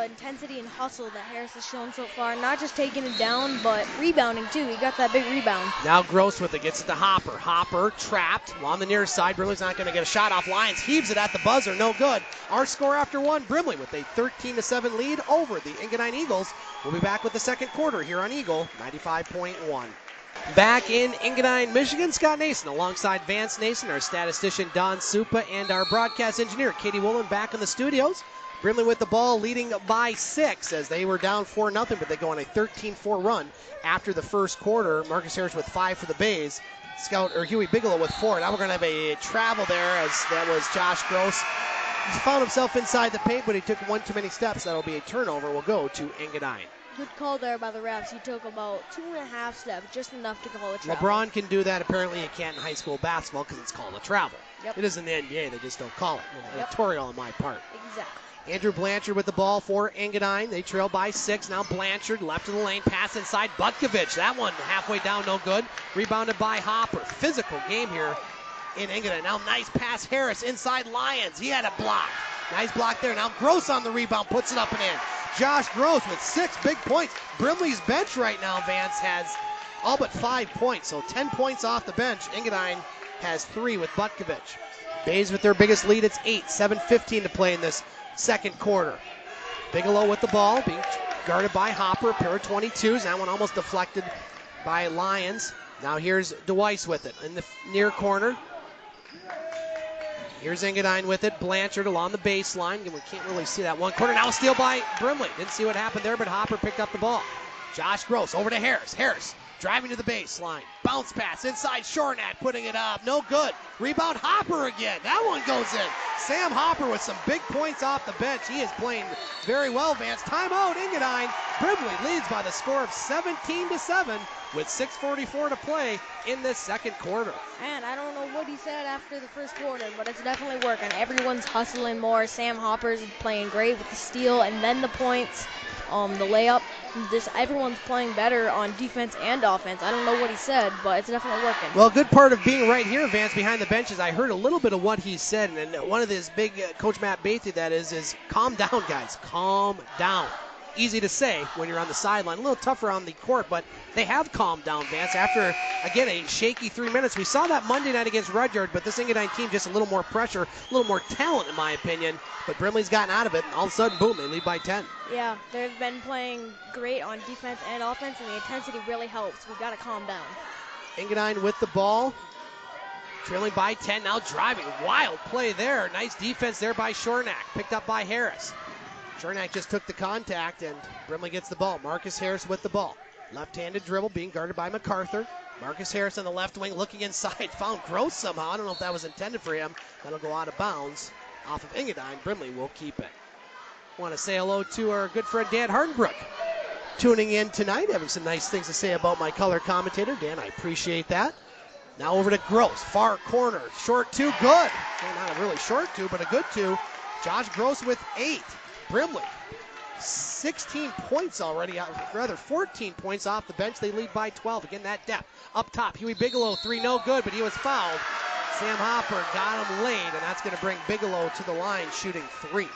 S2: intensity and hustle that Harris has shown so far. Not just taking it down, but rebounding too. He got that big rebound.
S1: Now Gross with it, gets it to Hopper. Hopper trapped on the near side. Brimley's not going to get a shot off. Lyons heaves it at the buzzer, no good. Our score after 1, Brimley with a 13-7 lead over the Engadine Eagles. We'll be back with the second quarter here on Eagle 95.1. Back in Engadine, Michigan, Scott Nason alongside Vance Nason, our statistician Don Supa, and our broadcast engineer Katie Woolen back in the studios. Brimley with the ball leading by 6 as they were down 4-0, but they go on a 13-4 run after the first quarter. Marcus Harris with 5 for the Bays. Huey Bigelow with 4. Now we're going to have a travel there as that was Josh Gross. He found himself inside the paint, but he took one too many steps. That'll be a turnover. Will go to Engadine.
S2: Good call there by the refs. He took about 2.5 steps, just enough to call a travel.
S1: LeBron can do that. Apparently he can't in high school basketball because it's called a travel.
S2: Yep.
S1: It is in the NBA. They just don't call it. Editorial on my part.
S2: Exactly.
S1: Andrew Blanchard with the ball for Engadine. They trail by 6. Now Blanchard left of the lane. Pass inside. Butkovich. That one halfway down. No good. Rebounded by Hopper. Physical game here in Engadine. Now nice pass. Harris inside Lyons. He had a block. Nice block there. Now Gross on the rebound. Puts it up and in. Josh Gross with 6 big points. Brimley's bench right now, Vance, has all but 5 points. So 10 points off the bench. Engadine has 3 with Butkovich. Bays with their biggest lead. It's 8. 7:15 to play in this second quarter. Bigelow with the ball, being guarded by Hopper, a pair of 22s. That one almost deflected by Lyons. Now here's DeWeiss with it in the near corner. Here's Engadine with it. Blanchard along the baseline. We can't really see that one corner. Now a steal by Brimley. Didn't see what happened there, but Hopper picked up the ball. Josh Gross over to Harris. Harris driving to the baseline. Bounce pass inside Shornack, putting it up. No good. Rebound Hopper again. That one goes in. Sam Hopper with some big points off the bench. He is playing very well, Vance. Timeout, Engadine. Brimley leads by the score of 17-7 with 6:44 to play in this second quarter.
S2: And I don't know what he said after the first quarter, but it's definitely working. Everyone's hustling more. Sam Hopper's playing great with the steal and then the points, the layup. Everyone's playing better on defense and offense. I don't know what he said, but it's definitely working.
S1: Well, a good part of being right here, Vance, behind the benches, I heard a little bit of what he said, and one of his big, Coach Matt Bathy, that is calm down, guys. Calm down. Easy to say when you're on the sideline. A little tougher on the court, but they have calmed down, Vance. After, again, a shaky 3 minutes. We saw that Monday night against Rudyard, but this Engadine team just a little more pressure, a little more talent, in my opinion. But Brimley's gotten out of it, and all of a sudden, boom, they lead by 10.
S2: Yeah, they've been playing great on defense and offense, and the intensity really helps. We've got to calm down.
S1: Engadine with the ball, trailing by 10, now driving. Wild play there. Nice defense there by Shornack, picked up by Harris. Shornack just took the contact, and Brimley gets the ball. Marcus Harris with the ball. Left-handed dribble being guarded by MacArthur. Marcus Harris on the left wing looking inside. Found Gross somehow. I don't know if that was intended for him. That'll go out of bounds off of Engadine. Brimley will keep it. Want to say hello to our good friend Dan Hardenbrook, tuning in tonight, having some nice things to say about my color commentator. Dan, I appreciate that. Now over to Gross. Far corner. Short 2. Good. Well, not a really short 2, but a good 2. Josh Gross with 8. Brimley, 16 points already, rather 14 points off the bench. They lead by 12. Again, that depth. Up top, Huey Bigelow, 3, no good, but he was fouled. Sam Hopper got him late, and that's going to bring Bigelow to the line, shooting 3.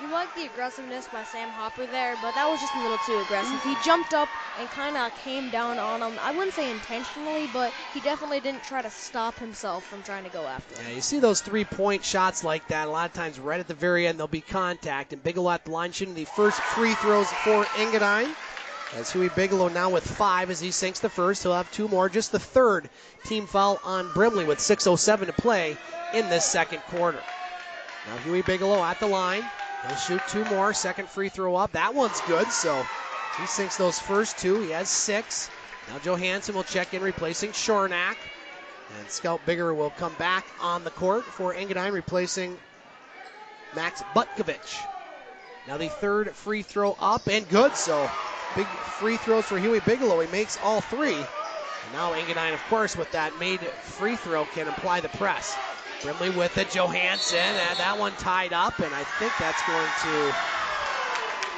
S2: You like the aggressiveness by Sam Hopper there, but that was just a little too aggressive. He jumped up and kind of came down on him. I wouldn't say intentionally, but he definitely didn't try to stop himself from trying to go after him.
S1: Yeah, you see those three-point shots like that a lot of times right at the very end. There'll be contact, and Bigelow at the line shooting the first free throws for Engadine. As Huey Bigelow now with 5 as he sinks the first. He'll have 2 more. Just the third team foul on Brimley with 6:07 to play in this second quarter. Now Huey Bigelow at the line. He'll shoot 2 more. Second free throw up. That one's good, so he sinks those first 2. He has 6. Now Johansson will check in, replacing Shornack. And Scout Bigger will come back on the court for Engadine, replacing Max Butkovich. Now the third free throw up and good, so big free throws for Huey Bigelow. He makes all 3. And now Engadine, of course, with that made free throw, can apply the press. Brimley with it, Johansson, and that one tied up, and I think that's going to,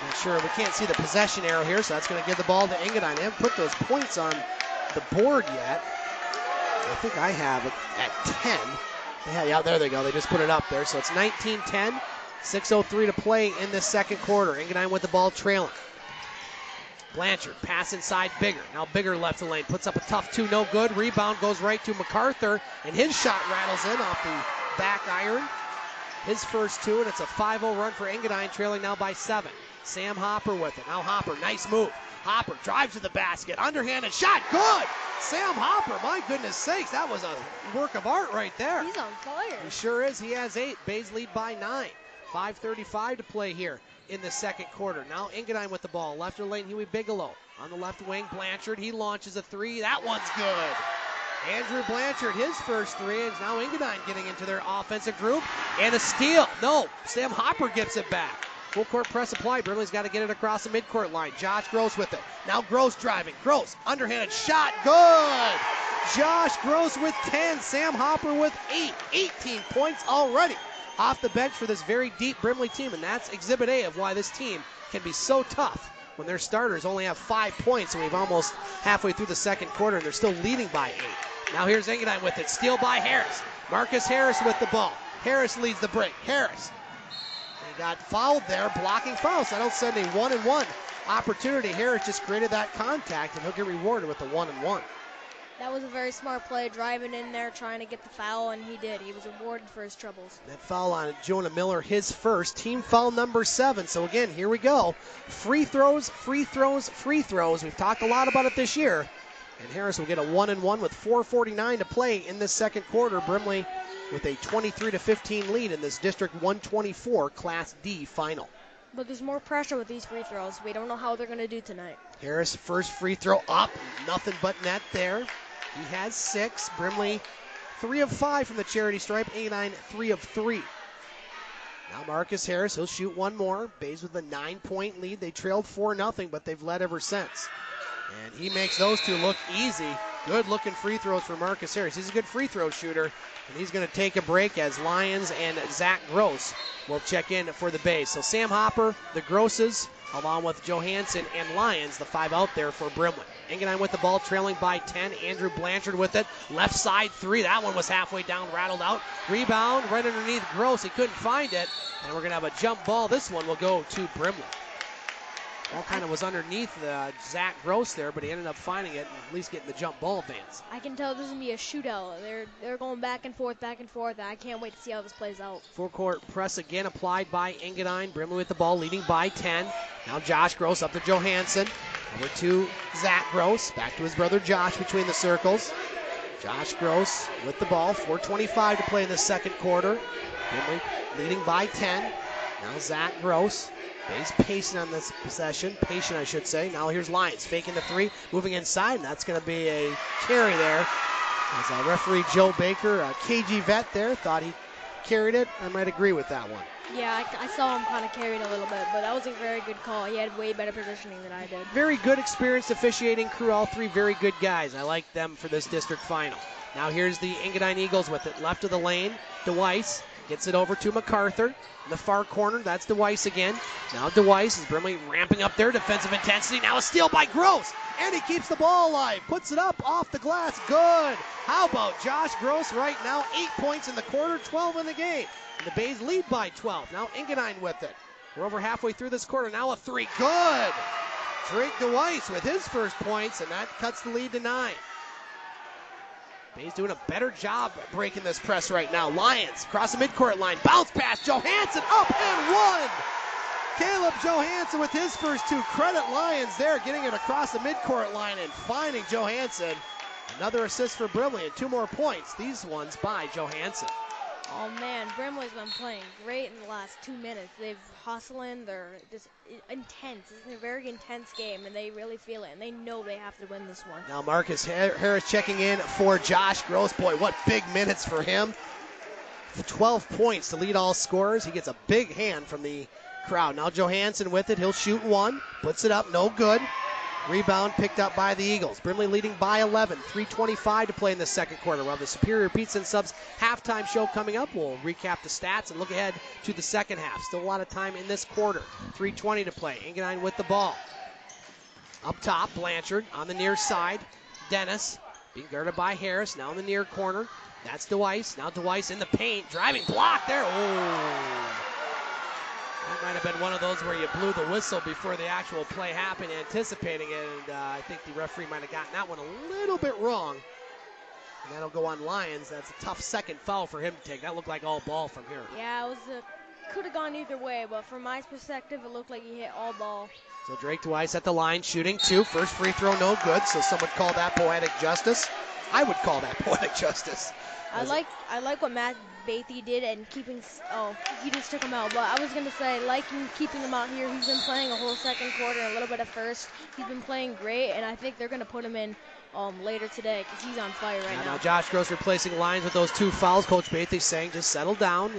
S1: not sure, we can't see the possession arrow here, so that's going to give the ball to Engadine. They haven't put those points on the board yet. I think I have it at 10. Yeah, there they go. They just put it up there. So it's 19-10, 6:03 to play in this second quarter. Engadine with the ball trailing. Blanchard, pass inside Bigger. Now Bigger left the lane, puts up a tough 2, no good. Rebound goes right to MacArthur, and his shot rattles in off the back iron. His first 2, and it's a 5-0 run for Engadine, trailing now by 7. Sam Hopper with it. Now Hopper, nice move. Hopper drives to the basket, underhanded shot, good! Sam Hopper, my goodness sakes, that was a work of art right there.
S2: He's on fire.
S1: He sure is. He has 8. Bays lead by 9. 5:35 to play here in the second quarter. Now Engadine with the ball. Left lane, Huey Bigelow. On the left wing, Blanchard. He launches a 3. That one's good. Andrew Blanchard, his first 3. And now Engadine getting into their offensive group. And a steal. No, Sam Hopper gets it back. Full court press applied. Brimley's got to get it across the midcourt line. Josh Gross with it. Now Gross driving. Gross, underhanded shot. Good. Josh Gross with 10. Sam Hopper with 8. 18 points already off the bench for this very deep Brimley team, and that's Exhibit A of why this team can be so tough when their starters only have 5 points, and we've almost halfway through the second quarter, and they're still leading by 8. Now here's Engadine with it. Steal by Harris. Marcus Harris with the ball. Harris leads the break. Harris. He got fouled there, blocking fouls. That'll send a 1-and-1 opportunity. Harris just created that contact, and he'll get rewarded with the 1-and-1.
S2: That was a very smart play, driving in there, trying to get the foul, and he did. He was rewarded for his troubles.
S1: That foul on Jonah Miller, his first, team foul number 7. So again, here we go. Free throws, free throws, free throws. We've talked a lot about it this year. And Harris will get a 1-and-1 with 4:49 to play in this second quarter. Brimley with a 23-15 lead in this District 124 Class D final.
S2: But there's more pressure with these free throws. We don't know how they're going to do tonight.
S1: Harris, first free throw up. Nothing but net there. He has 6. Brimley, 3 of 5 from the charity stripe. Engadine, 3 of 3. Now Marcus Harris, he'll shoot one more. Bays with a 9-point lead. They trailed 4-0, but they've led ever since. And he makes those 2 look easy. Good-looking free throws for Marcus Harris. He's a good free throw shooter, and he's going to take a break as Lyons and Zach Gross will check in for the Bays. So Sam Hopper, the Grosses, along with Johansson and Lyons, the 5 out there for Brimley. Engadine with the ball, trailing by 10. Andrew Blanchard with it. Left side 3. That one was halfway down, rattled out. Rebound right underneath Gross. He couldn't find it. And we're going to have a jump ball. This one will go to Brimley. Ball kind of was underneath Zach Gross there, but he ended up finding it and at least getting the jump ball advance.
S2: I can tell this is going to be a shootout. They're going back and forth, and I can't wait to see how this plays out.
S1: Full court press again applied by Engadine. Brimley with the ball, leading by 10. Now Josh Gross up to Johansson. Over to Zach Gross. Back to his brother Josh between the circles. Josh Gross with the ball. 4:25 to play in the second quarter. Brimley leading by 10. Now Zach Gross. Bays patient on this possession. Patient, I should say. Now here's Lyons faking the 3. Moving inside, and that's going to be a carry there. As referee Joe Baker, a KG vet there, thought he carried it. I might agree with that one.
S2: Yeah, I saw him kind of carried a little bit, but that was a very good call. He had way better positioning than I did.
S1: Very good experienced officiating crew. All 3 very good guys. I like them for this district final. Now here's the Engadine Eagles with it. Left of the lane, DeWeiss gets it over to MacArthur. In the far corner, that's DeWeiss again. Now DeWeiss is Brimley ramping up their defensive intensity. Now a steal by Gross, and he keeps the ball alive. Puts it up off the glass. Good. How about Josh Gross right now? 8 points in the quarter, 12 in the game. And the Bays lead by 12. Now Engadine with it. We're over halfway through this quarter. Now a three. Good. Drake DeWeiss with his first points, and that cuts the lead to 9. Bay's doing a better job breaking this press right now. Lions across the midcourt line. Bounce pass. Johansson up and one. Caleb Johansson with his first 2. Credit Lions there, getting it across the midcourt line and finding Johansson. Another assist for Brimley and 2 more points. These ones by Johansson.
S2: Oh man, Brimley's been playing great in the last 2 minutes. They've hustling, they're just intense. It's a very intense game, and they really feel it, and they know they have to win this one.
S1: Now Marcus Harris checking in for Josh Gross. Boy, what big minutes for him. 12 points to lead all scorers. He gets a big hand from the crowd. Now Johansson with it. He'll shoot 1. Puts it up. No good. Rebound picked up by the Eagles. Brimley leading by 11. 3:25 to play in the second quarter. We'll have the Superior Pizza and Subs halftime show coming up. We'll recap the stats and look ahead to the second half. Still a lot of time in this quarter. 3:20 to play. Engadine with the ball. Up top, Blanchard on the near side. Dennis being guarded by Harris. Now in the near corner. That's DeWeiss. Now DeWeiss in the paint. Driving block there. Oh. That might have been one of those where you blew the whistle before the actual play happened, anticipating it, and I think the referee might have gotten that one a little bit wrong. And that'll go on Lions. That's a tough second foul for him to take. That looked like all ball from here.
S2: Yeah, it was could have gone either way, but from my perspective, it looked like he hit all ball.
S1: So Drake DeWeiss at the line, shooting 2. First free throw, no good, so some would call that poetic justice. I would call that poetic justice.
S2: I like what Matt Bathy did and keeping. Oh, he just took him out. But I was gonna say, keeping him out here. He's been playing a whole second quarter, a little bit of first. He's been playing great, and I think they're gonna put him in later today because he's on fire right now.
S1: Now Josh Gross replacing Lions with those 2 fouls. Coach Bathy saying, just settle down.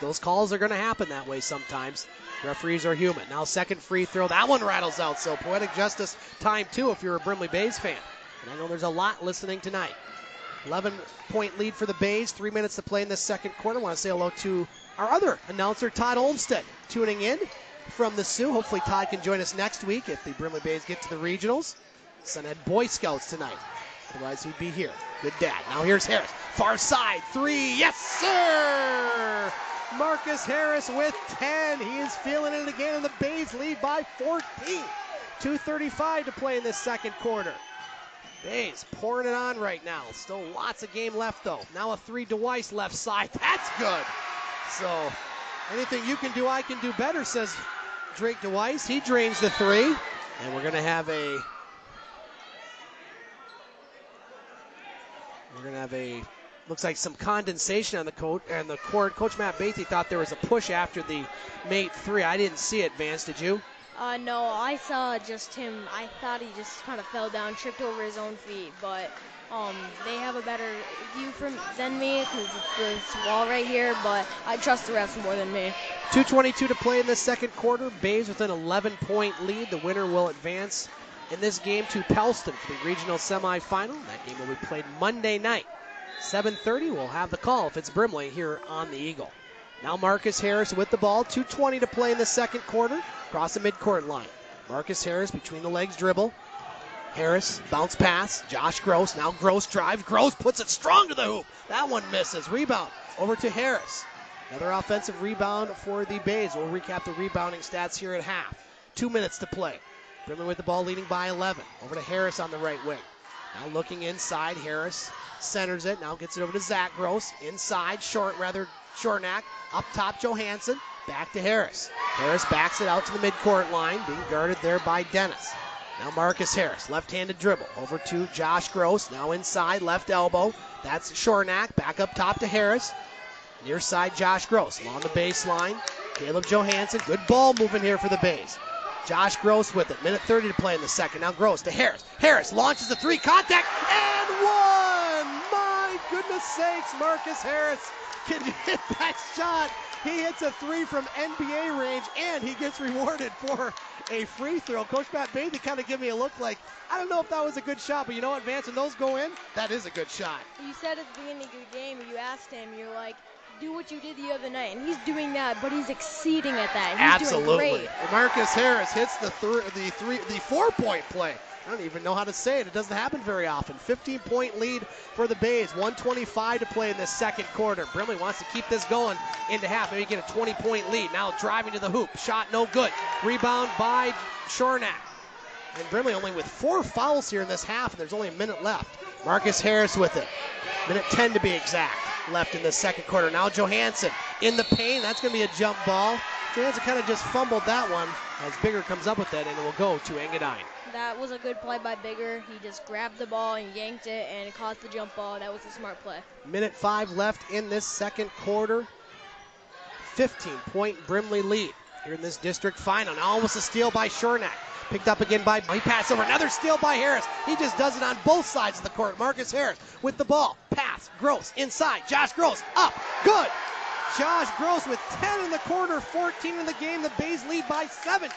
S1: Those calls are gonna happen that way sometimes. Referees are human. Now second free throw. That one rattles out. So poetic justice time 2 if you're a Brimley Bays fan. And I know there's a lot listening tonight. 11-point lead for the Bays. 3 minutes to play in this second quarter. I want to say hello to our other announcer, Todd Olmstead, tuning in from the Sioux. Hopefully Todd can join us next week if the Brimley Bays get to the regionals. Son had Boy Scouts tonight. Otherwise, he'd be here. Good dad. Now here's Harris. Far side. 3. Yes, sir! Marcus Harris with 10. He is feeling it again, and the Bays lead by 14. 2:35 to play in this second quarter. Bays pouring it on right now. Still lots of game left, though. Now a 3 DeWeiss left side. That's good. So anything you can do, I can do better, says Drake DeWeiss. He drains the 3. And we're going to have looks like some condensation on the court. Coach Matt Bathy thought there was a push after the mate 3. I didn't see it, Vance. Did you?
S2: No, I saw just him. I thought he just kind of fell down, tripped over his own feet. But they have a better view than me because it's this wall right here. But I trust the refs more than me.
S1: 2:22 to play in the second quarter. Bays with an 11-point lead. The winner will advance in this game to Pellston for the regional semifinal. That game will be played Monday night. 7:30, we'll have the call if it's Brimley here on the Eagle. Now Marcus Harris with the ball. 2:20 to play in the second quarter. Across the midcourt line. Marcus Harris between the legs dribble. Harris, bounce pass. Josh Gross. Now Gross drives. Gross puts it strong to the hoop. That one misses. Rebound over to Harris. Another offensive rebound for the Bays. We'll recap the rebounding stats here at half. 2 minutes to play. Brimley with the ball leading by 11. Over to Harris on the right wing. Now looking inside. Harris centers it. Now gets it over to Zach Gross. Inside. Shortnack. Up top, Johansson. Back to Harris. Harris backs it out to the midcourt line, being guarded there by Dennis. Now Marcus Harris, left-handed dribble. Over to Josh Gross, now inside, left elbow. That's Shortnack, back up top to Harris. Near side, Josh Gross. Along the baseline, Caleb Johansson. Good ball moving here for the Bays. Josh Gross with it. Minute 30 to play in the second. Now Gross to Harris. Harris launches the 3, contact, and one! My goodness sakes, Marcus Harris can hit that shot. He hits a 3 from NBA range, and he gets rewarded for a free throw. Coach Matt Bathy kind of gave me a look like, I don't know if that was a good shot, but you know what, Vance, when those go in, that is a good shot.
S2: You said at the beginning of the game, you asked him, you're like, do what you did the other night, and he's doing that, but he's exceeding at that. He's
S1: Absolutely.
S2: doing great.
S1: Marcus Harris hits the 4-point play. I don't even know how to say it. It doesn't happen very often. 15-point lead for the Bays. 1:25 to play in the second quarter. Brimley wants to keep this going into half. Maybe get a 20-point lead. Now driving to the hoop. Shot no good. Rebound by Shornak. And Brimley only with 4 fouls here in this half, and there's only a minute left. Marcus Harris with it. Minute 10 to be exact left in the second quarter. Now Johansson in the paint. That's going to be a jump ball. Johansson kind of just fumbled that one as Bigger comes up with it, and it will go to Engadine.
S2: That was a good play by Bigger. He just grabbed the ball and yanked it, and it caused the jump ball. That was a smart play.
S1: Minute 5 left in this second quarter. 15-point Brimley lead here in this district final. Now almost a steal by Shornak. Picked up again by, he passed over, another steal by Harris. He just does it on both sides of the court. Marcus Harris with the ball. Pass, Gross inside. Josh Gross up, good. Josh Gross with 10 in the quarter, 14 in the game. The Bays lead by 17.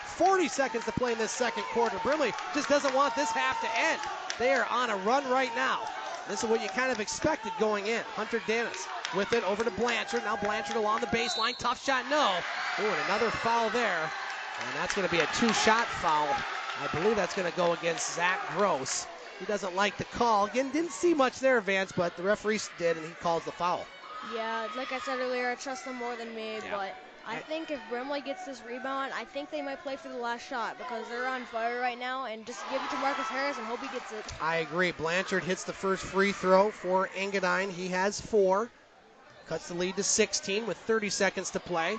S1: 40 seconds to play in this second quarter. Brimley just doesn't want this half to end. They are on a run right now. This is what you kind of expected going in. Hunter Dennis with it over to Blanchard. Now Blanchard along the baseline. Tough shot, no. Ooh, and another foul there. And that's going to be a 2-shot foul. I believe that's going to go against Zach Gross. He doesn't like the call. Again, didn't see much there, Vance, but the referee did, and he calls the foul.
S2: Yeah, like I said earlier, I trust them more than me, but I think if Brimley gets this rebound, I think they might play for the last shot because they're on fire right now, and just give it to Marcus Harris and hope he gets it.
S1: I agree. Blanchard hits the first free throw for Engadine. He has 4. Cuts the lead to 16 with 30 seconds to play.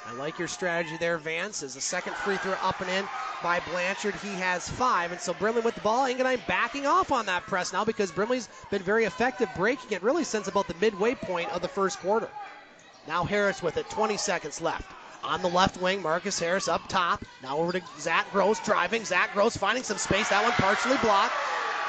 S1: I like your strategy there, Vance. As the second free throw up and in by Blanchard, he has 5. And so Brimley with the ball. Engadine backing off on that press now because Brimley's been very effective breaking it really since about the midway point of the first quarter. Now Harris with it, 20 seconds left. On the left wing, Marcus Harris up top. Now over to Zach Gross driving. Zach Gross finding some space. That one partially blocked.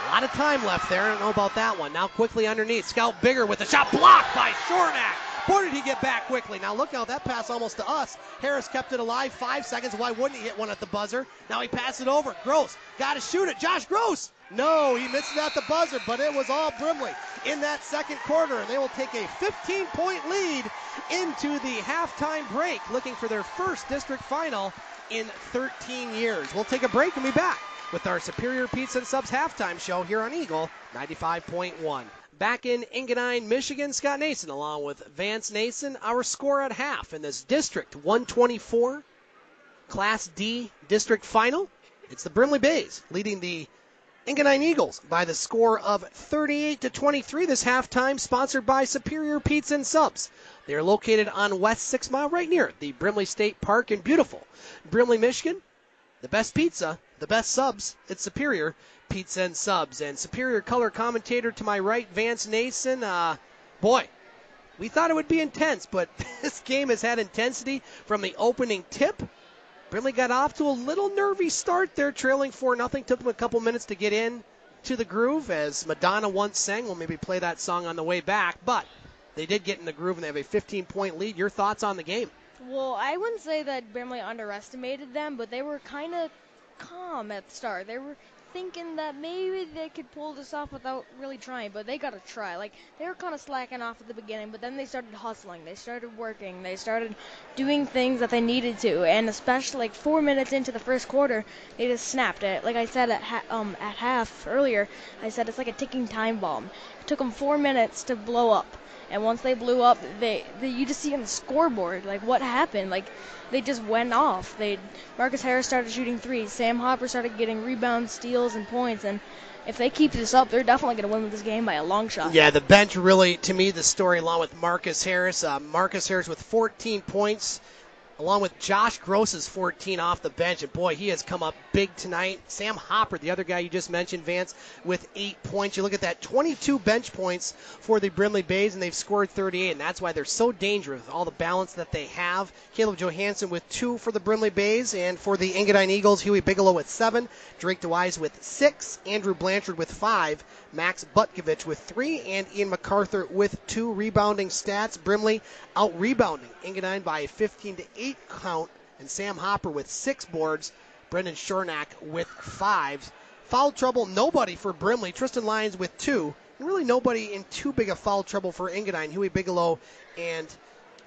S1: A lot of time left there. I don't know about that one. Now quickly underneath. Scout Bigger with a shot blocked by Shornak. Boy, did he get back quickly. Now look how that pass almost to us. Harris kept it alive. 5 seconds. Why wouldn't he hit one at the buzzer? Now he passed it over. Gross got to shoot it. Josh Gross. No, he missed it at the buzzer, but it was all Brimley in that second quarter, and they will take a 15-point lead into the halftime break, looking for their first district final in 13 years. We'll take a break and be back with our Superior Pizza and Subs halftime show here on Eagle 95.1. Back in Engadine, Michigan, Scott Nason along with Vance Nason. Our score at half in this District 124 Class D District Final. It's the Brimley Bays leading the Engadine Eagles by the score of 38-23 this halftime, sponsored by Superior Pizza and Subs. They are located on West 6 Mile, right near the Brimley State Park in beautiful Brimley, Michigan. The best pizza, the best subs, it's Superior Pizza and Subs. And Superior color commentator to my right, Vance Nason. Boy, we thought it would be intense, but this game has had intensity from the opening tip. Brimley got off to a little nervy start there, trailing 4-0. Took them a couple minutes to get in to the groove, as Madonna once sang. We'll maybe play that song on the way back, but they did get in the groove, and they have a 15-point lead. Your thoughts on the game?
S2: Well, I wouldn't say that Brimley underestimated them, but they were kind of calm at the start. They were thinking that maybe they could pull this off without really trying, but they got to try. Like, they were kind of slacking off at the beginning, but then they started hustling. They started working. They started doing things that they needed to, and especially like 4 minutes into the first quarter, they just snapped it. Like I said at half earlier, I said it's like a ticking time bomb. It took them 4 minutes to blow up. And once they blew up, you just see on the scoreboard, like, what happened. Like, they just went off. Marcus Harris started shooting threes. Sam Hopper started getting rebounds, steals, and points. And if they keep this up, they're definitely going to win this game by a long shot.
S1: Yeah, the bench really, to me, the story along with Marcus Harris. Marcus Harris with 14 points, along with Josh Gross's 14 off the bench. And, boy, he has come up big tonight. Sam Hopper, the other guy you just mentioned, Vance, with 8 points. You look at that, 22 bench points for the Brimley Bays, and they've scored 38, and that's why they're so dangerous, all the balance that they have. Caleb Johansson with 2 for the Brimley Bays, and for the Engadine Eagles, Huey Bigelow with 7, Drake DeWise with 6, Andrew Blanchard with 5, Max Butkovich with 3, and Ian MacArthur with 2 rebounding stats. Brimley out-rebounding Engadine by a 15-8 count, and Sam Hopper with 6 boards, Brendan Shornak with 5. Foul trouble, nobody for Brimley. Tristan Lyons with 2, really nobody in too big of foul trouble for Engadine. Huey Bigelow and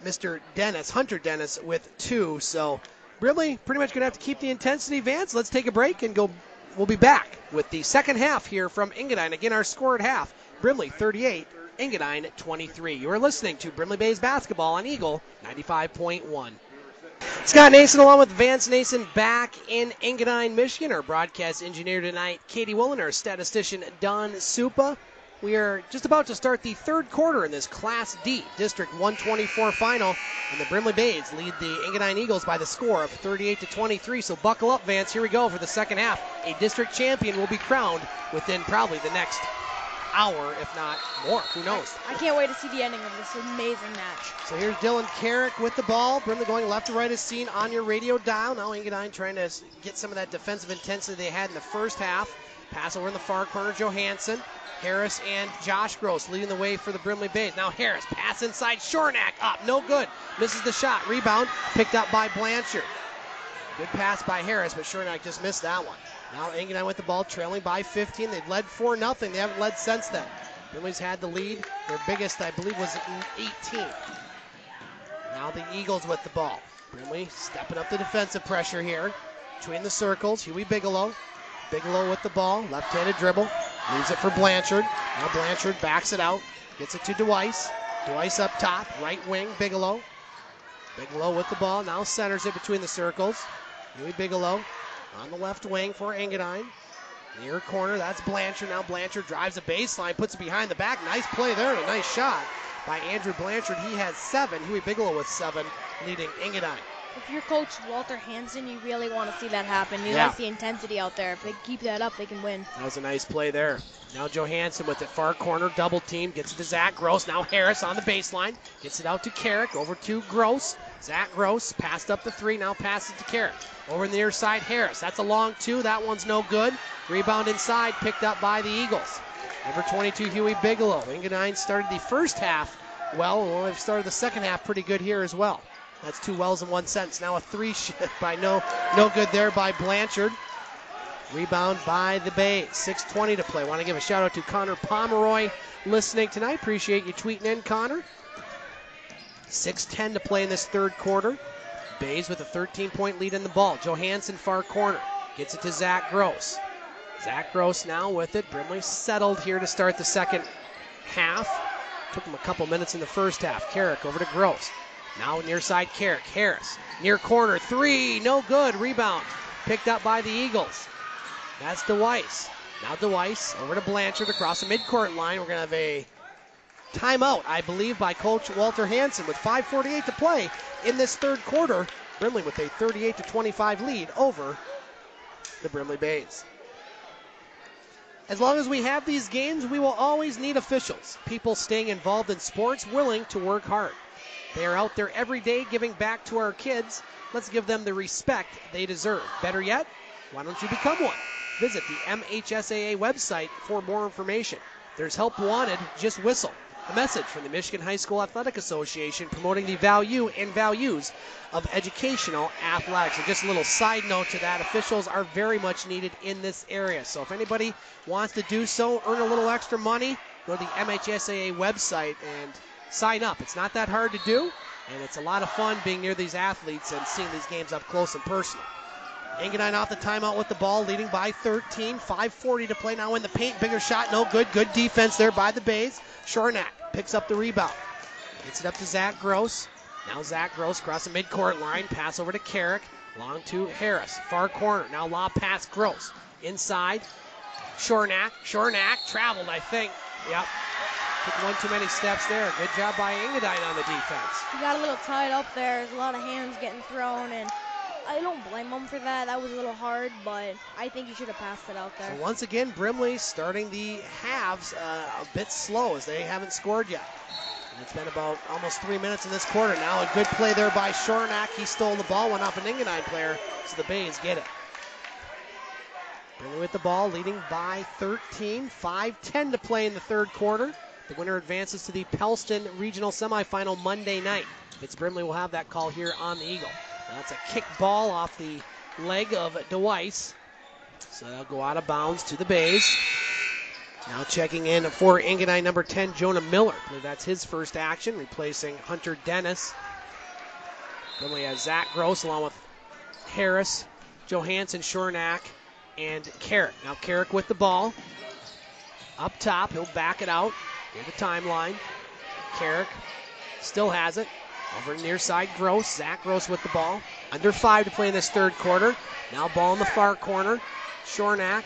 S1: Mr. Dennis, Hunter Dennis, with 2. So Brimley pretty much going to have to keep the intensity, Vance. Let's take a break and go. We'll be back with the second half here from Engadine. Again, our score at half, Brimley 38, Engadine 23. You are listening to Brimley Bays basketball on Eagle 95.1. Scott Nason along with Vance Nason back in Engadine, Michigan. Our broadcast engineer tonight, Katie Woolen, our statistician, Don Supa. We are just about to start the third quarter in this Class D District 124 final, and the Brimley Bays lead the Engadine Eagles by the score of 38-23. So buckle up, Vance. Here we go for the second half. A district champion will be crowned within probably the next hour, if not more. Who knows?
S2: I can't wait to see the ending of this amazing match.
S1: So here's Dylan Carrick with the ball. Brimley going left to right as seen on your radio dial. Now Engadine trying to get some of that defensive intensity they had in the first half. Pass over in the far corner, Johansson. Harris and Josh Gross leading the way for the Brimley Bays. Now Harris, pass inside, Shornack up, no good. Misses the shot, rebound, picked up by Blanchard. Good pass by Harris, but Shornack just missed that one. Now Engadine with the ball, trailing by 15. They've led 4-0. They haven't led since then. Brimley's had the lead. Their biggest, I believe, was 18. Now the Eagles with the ball. Brimley stepping up the defensive pressure here. Between the circles, Huey Bigelow. Bigelow with the ball, left-handed dribble, leaves it for Blanchard. Now Blanchard backs it out, gets it to Dwice. Dwice up top, right wing, Bigelow. Bigelow with the ball, now centers it between the circles. Huey Bigelow on the left wing for Engadine. Near corner, that's Blanchard. Now Blanchard drives a baseline, puts it behind the back. Nice play there and a nice shot by Andrew Blanchard. He has 7, Huey Bigelow with 7, leading Engadine.
S2: If you're Coach Walter Hansen, you really want to see that happen. You like the intensity out there. If they keep that up, they can win.
S1: That was a nice play there. Now Johansson with it, far corner, double team, gets it to Zach Gross. Now Harris on the baseline, gets it out to Carrick, over to Gross. Zach Gross passed up the 3, now passes to Carrick. Over in the near side, Harris. That's a long 2, that one's no good. Rebound inside, picked up by the Eagles. Number 22, Huey Bigelow. Engadine started the first half well, they've started the second half pretty good here as well. That's 2 wells in 1 sentence. Now a 3 by no good there by Blanchard. Rebound by the Bays. 6:20 to play. Want to give a shout out to Connor Pomeroy listening tonight. Appreciate you tweeting in, Connor. 6:10 to play in this third quarter. Bays with a 13-point lead in the ball. Johansson far corner. Gets it to Zach Gross. Zach Gross now with it. Brimley settled here to start the second half. Took him a couple minutes in the first half. Carrick over to Gross. Now near side Carrick. Harris. Near corner. 3. No good. Rebound. Picked up by the Eagles. That's Dwice. Now Dwice over to Blanchard across the midcourt line. We're going to have a timeout, I believe, by Coach Walter Hansen with 5:48 to play in this third quarter. Brimley with a 38-25 lead over the Brimley Bays. As long as we have these games, we will always need officials. People staying involved in sports, willing to work hard. They are out there every day giving back to our kids. Let's give them the respect they deserve. Better yet, why don't you become one? Visit the MHSAA website for more information. There's help wanted, just whistle. A message from the Michigan High School Athletic Association promoting the value and values of educational athletics. And just a little side note to that, officials are very much needed in this area. So if anybody wants to do so, earn a little extra money, go to the MHSAA website and sign up. It's not that hard to do, and it's a lot of fun being near these athletes and seeing these games up close and personal. Engadine off the timeout with the ball, leading by 13. 5:40 to play now in the paint. Bigger shot, no good. Good defense there by the Bays. Shornack picks up the rebound. Gets it up to Zach Gross. Now Zach Gross across the midcourt line. Pass over to Carrick. Long to Harris. Far corner. Now lob pass Gross. Inside. Shornack. Shornack traveled, I think. Yep. Took one too many steps there. Good job by Engadine on the defense.
S2: He got a little tied up there. There's a lot of hands getting thrown, and I don't blame him for that. That was a little hard, but I think he should have passed it out there.
S1: So once again, Brimley starting the halves a bit slow as they haven't scored yet. And it's been about almost 3 minutes in this quarter. Now a good play there by Shornack. He stole the ball, went off an Engadine player, so the Bays get it. Brimley with the ball, leading by 13. 5:10 to play in the third quarter. The winner advances to the Pellston Regional Semifinal Monday night. It's Brimley will have that call here on the Eagle. That's a kick ball off the leg of Dwice. So that'll go out of bounds to the Bays. Now checking in for Engadine number 10, Jonah Miller. I believe that's his first action, replacing Hunter Dennis. Brimley has Zach Gross along with Harris, Johansson, Shornack, and Carrick. Now Carrick with the ball. Up top, he'll back it out near the timeline. Carrick still has it. Over near side, Gross. Zach Gross with the ball. Under 5 to play in this third quarter. Now ball in the far corner. Shornack,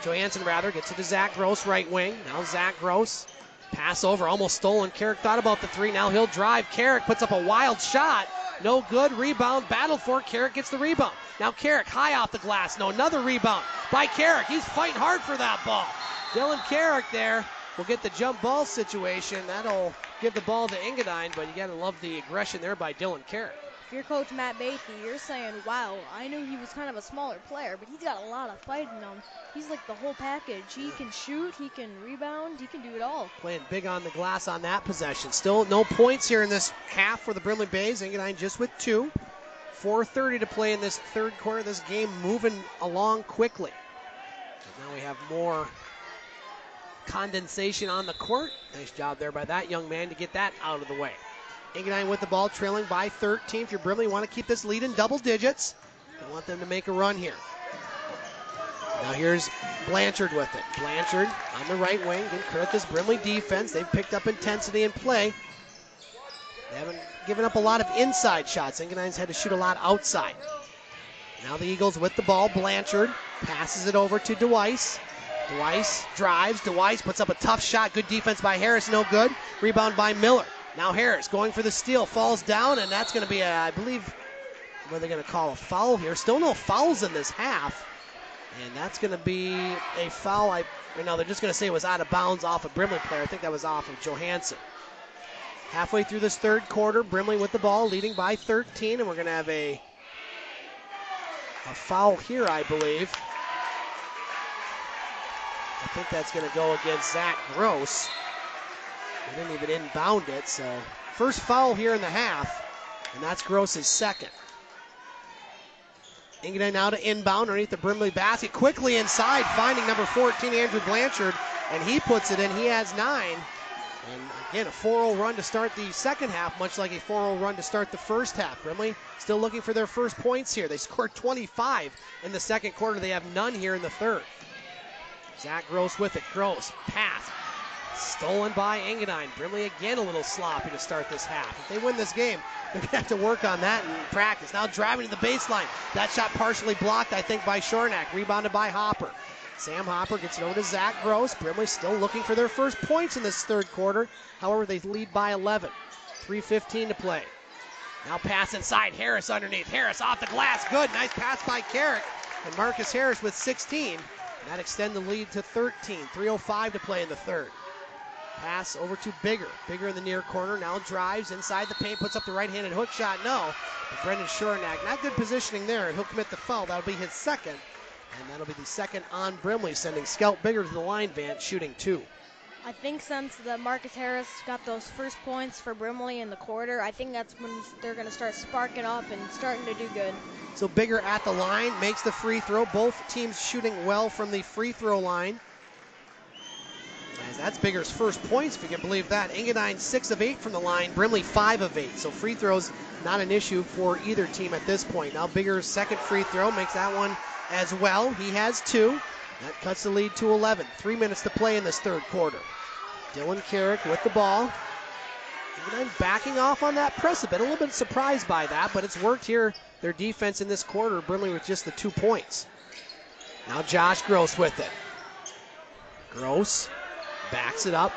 S1: Johansson rather, gets it to Zach Gross, right wing. Now Zach Gross. Pass over, almost stolen. Carrick thought about the three. Now he'll drive. Carrick puts up a wild shot. No good. Rebound. Battle for it. Carrick gets the rebound. Now Carrick high off the glass. No, another rebound by Carrick. He's fighting hard for that ball. Dylan Carrick there will get the jump ball situation. That'll give the ball to Engadine, but you got to love the aggression there by Dylan Carrick.
S2: If you're Coach Matt Bathy, you're saying, wow, I knew he was kind of a smaller player, but he's got a lot of fight in him. He's like the whole package. He can shoot, he can rebound, he can do it all.
S1: Playing big on the glass on that possession. Still no points here in this half for the Brimley Bays. Engadine just with 2. 4:30 to play in this third quarter. This game moving along quickly. And now we have more condensation on the court. Nice job there by that young man to get that out of the way. Engadine with the ball, trailing by 13. If you're Brimley, you want to keep this lead in double digits. You want them to make a run here. Now here's Blanchard with it. Blanchard on the right wing. Good credit this Brimley defense. They've picked up intensity and play. They haven't given up a lot of inside shots. Engadine's had to shoot a lot outside. Now the Eagles with the ball. Blanchard passes it over to DeWeiss. DeWeiss drives. DeWeiss puts up a tough shot. Good defense by Harris. No good. Rebound by Miller. Now Harris going for the steal. Falls down, and that's going to be, I believe, what are they going to call a foul here? Still no fouls in this half. And that's going to be a foul. No, they're just going to say it was out of bounds off a Brimley player. I think that was off of Johansson. Halfway through this third quarter, Brimley with the ball, leading by 13, and we're going to have a foul here, I believe. I think that's going to go against Zach Gross. He didn't even inbound it, so first foul here in the half, and that's Gross's second. Engadine now to inbound underneath the Brimley basket. Quickly inside, finding number 14, Andrew Blanchard, and he puts it in. He has 9. And again, a 4-0 run to start the second half, much like a 4-0 run to start the first half. Brimley still looking for their first points here. They scored 25 in the second quarter. They have none here in the third. Zach Gross with it. Gross, pass. Stolen by Engadine. Brimley again a little sloppy to start this half. If they win this game, they're going to have to work on that in practice. Now driving to the baseline. That shot partially blocked, I think, by Shornack. Rebounded by Hopper. Sam Hopper gets it over to Zach Gross. Brimley still looking for their first points in this third quarter. However, they lead by 11. 3:15 to play. Now pass inside. Harris underneath. Harris off the glass. Good. Nice pass by Carrick. And Marcus Harris with 16. And that extends the lead to 13. 3:05 to play in the third. Pass over to Bigger. Bigger in the near corner. Now drives inside the paint. Puts up the right-handed hook shot. No. But Brendan Shornack, not good positioning there. He'll commit the foul. That'll be his second. And that'll be the second on Brimley, sending Scout Bigger to the line, Vance, shooting 2.
S2: I think since the Marcus Harris got those first points for Brimley in the quarter, I think that's when they're going to start sparking up and starting to do good.
S1: So Bigger at the line, makes the free throw. Both teams shooting well from the free throw line. As that's Bigger's first points, if you can believe that. Engadine 6 of 8 from the line, Brimley 5 of 8. So free throws not an issue for either team at this point. Now Bigger's second free throw makes that one as well. He has 2. That cuts the lead to 11. 3 minutes to play in this third quarter. Dylan Carrick with the ball. Engadine backing off on that press a bit. A little bit surprised by that, but it's worked here. Their defense in this quarter, Brimley with just the 2 points. Now Josh Gross with it. Gross backs it up.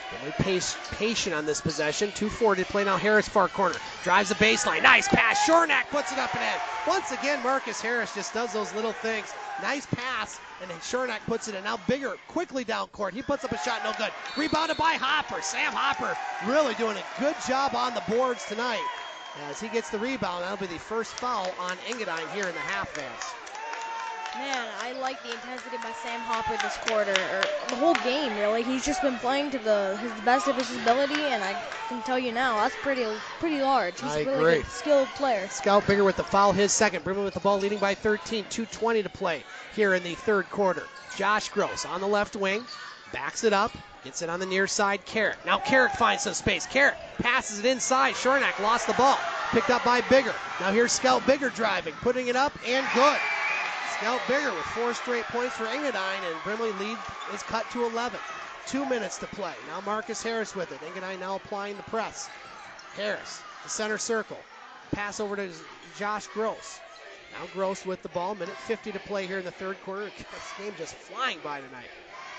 S1: Brimley patient on this possession. 2:40 to play now. Harris far corner. Drives the baseline. Nice pass. Shornack puts it up and in. Once again, Marcus Harris just does those little things. Nice pass, and then Shornack puts it in. Now Bigger quickly down court. He puts up a shot, no good. Rebounded by Hopper. Sam Hopper really doing a good job on the boards tonight. As he gets the rebound, that'll be the first foul on Engadine here in the half, Vance.
S2: Man, I like the intensity by Sam Hopper this quarter, or the whole game, really. He's just been playing to his best of his ability, and I can tell you now, that's pretty large. He's a really good, skilled player.
S1: Scout Bigger with the foul, his second. Brimley with the ball, leading by 13, 2:20 to play here in the third quarter. Josh Gross on the left wing, backs it up, gets it on the near side, Carrick. Now Carrick finds some space. Carrick passes it inside. Shornack lost the ball, picked up by Bigger. Now here's Scout Bigger driving, putting it up, and good. Scout Bigger with 4 straight points for Engadine, and Brimley lead is cut to 11. 2 minutes to play. Now Marcus Harris with it. Engadine now applying the press. Harris, the center circle. Pass over to Josh Gross. Now Gross with the ball. Minute 50 to play here in the third quarter. This game just flying by tonight.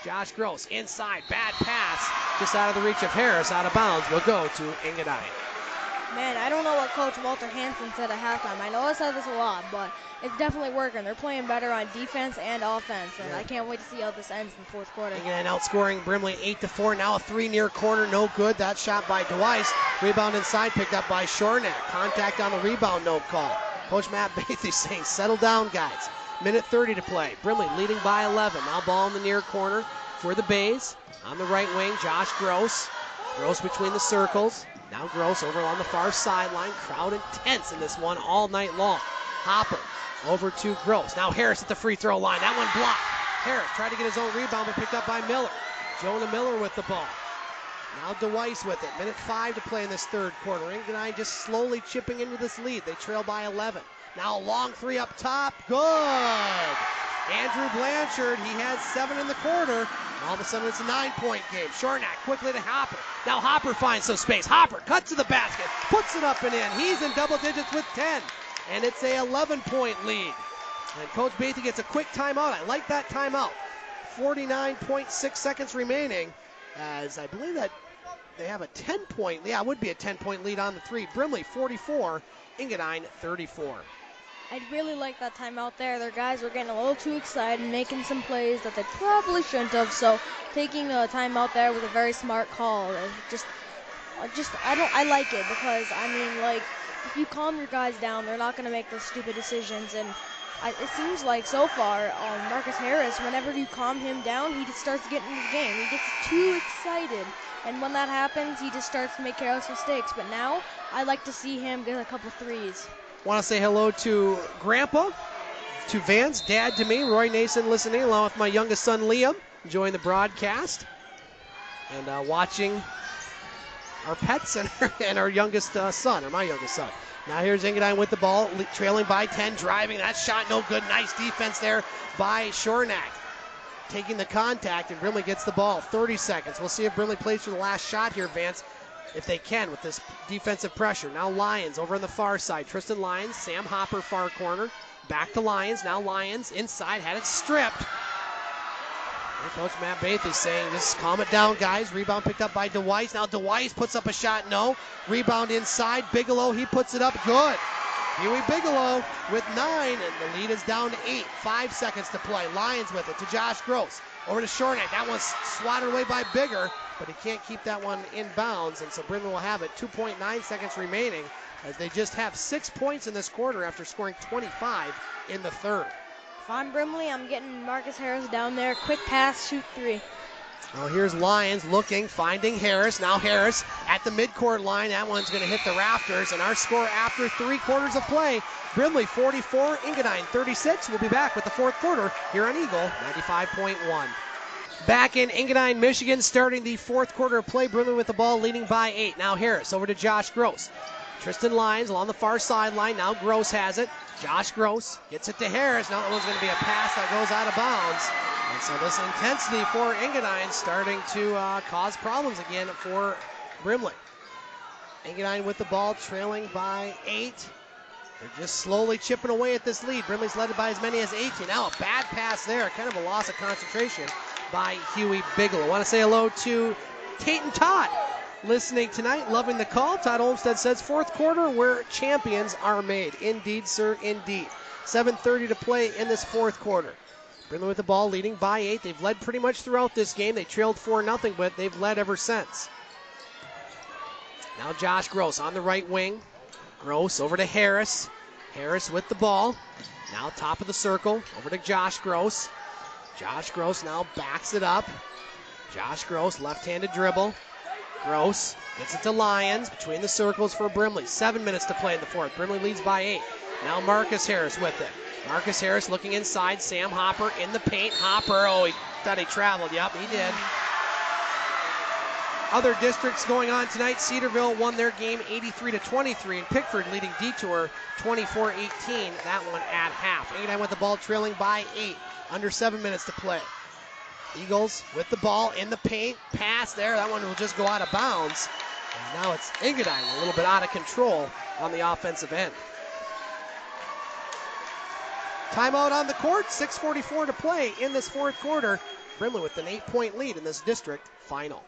S1: Josh Gross inside. Bad pass. Just out of the reach of Harris. Out of bounds. Will go to Engadine.
S2: Man, I don't know what Coach Walter Hansen said at halftime. I know I said this a lot, but it's definitely working. They're playing better on defense and offense, and I can't wait to see how this ends in the fourth quarter.
S1: Again, outscoring Brimley 8-4. Now a 3 near corner, no good. That shot by Dwight. Rebound inside, picked up by Shornack. Contact on the rebound, no call. Coach Matt Bathy saying, settle down, guys. Minute 30 to play. Brimley leading by 11. Now ball in the near corner for the Bays. On the right wing, Josh Gross. Gross between the circles. Now Gross over on the far sideline. Crowd intense in this one all night long. Hopper over to Gross. Now Harris at the free throw line. That one blocked. Harris tried to get his own rebound, but picked up by Miller. Jonah Miller with the ball. Now DeWeiss with it. Minute 5 to play in this third quarter. Engadine just slowly chipping into this lead. They trail by 11. Now a long 3 up top. Good. Andrew Blanchard, he had 7 in the quarter. All of a sudden, it's a 9-point game. Shornack quickly to Hopper. Now Hopper finds some space. Hopper cuts to the basket, puts it up and in. He's in double digits with 10. And it's a 11-point lead. And Coach Bathy gets a quick timeout. I like that timeout. 49.6 seconds remaining, as I believe that they have a 10-point, it would be a 10-point lead on the 3. Brimley 44, Engadine 34.
S2: I'd really like that timeout there. Their guys were getting a little too excited, making some plays that they probably shouldn't have. So taking a timeout there was a very smart call. I like it because if you calm your guys down, they're not going to make those stupid decisions. And it seems like so far, Marcus Harris, whenever you calm him down, he just starts getting in the game. He gets too excited. And when that happens, he just starts to make careless mistakes. But now, I like to see him get a couple threes.
S1: Want to say hello to Grandpa, to Vance, Dad to me, Roy Nason listening, along with my youngest son Liam, enjoying the broadcast and watching our pets and our youngest son, or my youngest son. Now here's Engadine with the ball, trailing by 10, driving. That shot no good. Nice defense there by Shornack. Taking the contact, and Brimley gets the ball. 30 seconds. We'll see if Brimley plays for the last shot here, Vance, if they can with this defensive pressure. Now Lyons over on the far side. Tristan Lyons, Sam Hopper far corner. Back to Lyons. Now Lyons inside, had it stripped. And Coach Matt Bathy saying, just calm it down, guys. Rebound picked up by DeWeiss. Now DeWeiss puts up a shot, no. Rebound inside. Bigelow, he puts it up, good. Huey Bigelow with 9, and the lead is down to 8. 5 seconds to play. Lyons with it to Josh Gross. Over to Shornack. That one's swatted away by Bigger, but he can't keep that one in bounds, and so Brimley will have it. 2.9 seconds remaining, as they just have 6 points in this quarter after scoring 25 in the third.
S2: If I'm Brimley, I'm getting Marcus Harris down there. Quick pass, shoot 3.
S1: Well, here's Lyons looking, finding Harris. Now Harris at the midcourt line. That one's going to hit the rafters, and our score after 3 quarters of play, Brimley 44, Engadine 36. We'll be back with the fourth quarter here on Eagle 95.1. Back in Engadine, Michigan, starting the fourth quarter of play. Brimley with the ball, leading by 8. Now Harris over to Josh Gross. Tristan Lyons along the far sideline. Now Gross has it. Josh Gross gets it to Harris. Now it was going to be a pass that goes out of bounds. And so this intensity for Engadine starting to cause problems again for Brimley. Engadine with the ball, trailing by 8. They're just slowly chipping away at this lead. Brimley's led by as many as 18. Now a bad pass there, kind of a loss of concentration by Huey Bigelow. I want to say hello to Tate and Todd listening tonight, loving the call. Todd Olmstead says, fourth quarter where champions are made. Indeed, sir, indeed. 7:30 to play in this fourth quarter. Brimley with the ball, leading by 8. They've led pretty much throughout this game. They trailed 4-0, but they've led ever since. Now Josh Gross on the right wing. Gross over to Harris. Harris with the ball. Now top of the circle, over to Josh Gross. Josh Gross now backs it up. Josh Gross, left-handed dribble. Gross gets it to Lyons between the circles for Brimley. 7 minutes to play in the fourth. Brimley leads by 8. Now Marcus Harris with it. Marcus Harris looking inside. Sam Hopper in the paint. Hopper, oh, he thought he traveled. Yep, he did. Other districts going on tonight. Cedarville won their game 83-23, and Pickford leading Detour 24-18. That one at half. Engadine with the ball trailing by 8. Under 7 minutes to play. Eagles with the ball in the paint. Pass there. That one will just go out of bounds. And now it's Engadine a little bit out of control on the offensive end. Timeout on the court. 6:44 to play in this fourth quarter. Brimley with an 8-point lead in this district final.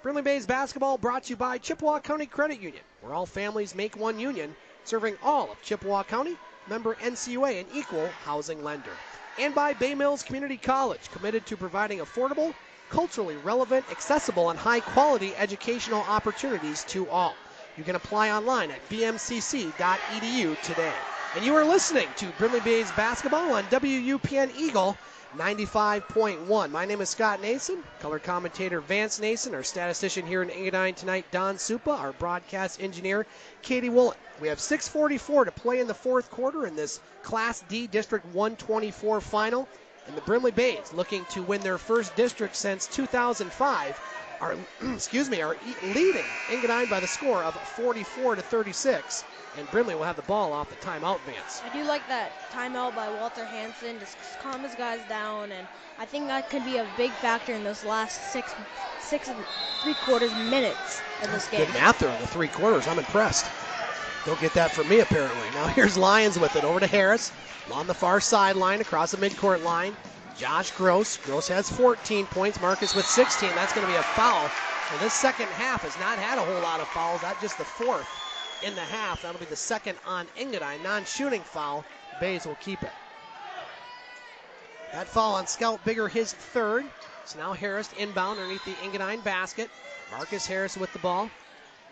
S1: Brimley Bays basketball brought to you by Chippewa County Credit Union, where all families make one union, serving all of Chippewa County, member NCUA, and equal housing lender. And by Bay Mills Community College, committed to providing affordable, culturally relevant, accessible, and high-quality educational opportunities to all. You can apply online at bmcc.edu today. And you are listening to Brimley Bays basketball on WUPN Eagle 95.1. My name is Scott Nason, color commentator Vance Nason, our statistician here in Engadine tonight, Don Supa, our broadcast engineer, Katie Woolen. We have 6:44 to play in the fourth quarter in this Class D District 124 final. And the Brimley Bays, looking to win their first district since 2005, are leading Engadine by the score of 44-36. And Brimley will have the ball off the timeout, Vance.
S2: I do like that timeout by Walter Hansen, just calm his guys down, and I think that could be a big factor in those last six and 3/4 minutes of this game.
S1: Good math there on the 3 quarters. I'm impressed. Don't get that from me, apparently. Now here's Lyons with it over to Harris. On the far sideline, across the midcourt line. Josh Gross. Gross has 14 points. Marcus with 16. That's going to be a foul. And this second half has not had a whole lot of fouls. Not just the fourth in the half. That'll be the second on Engadine. Non-shooting foul. Bays will keep it. That foul on Scout Bigger, his third. So now Harris inbound underneath the Engadine basket. Marcus Harris with the ball.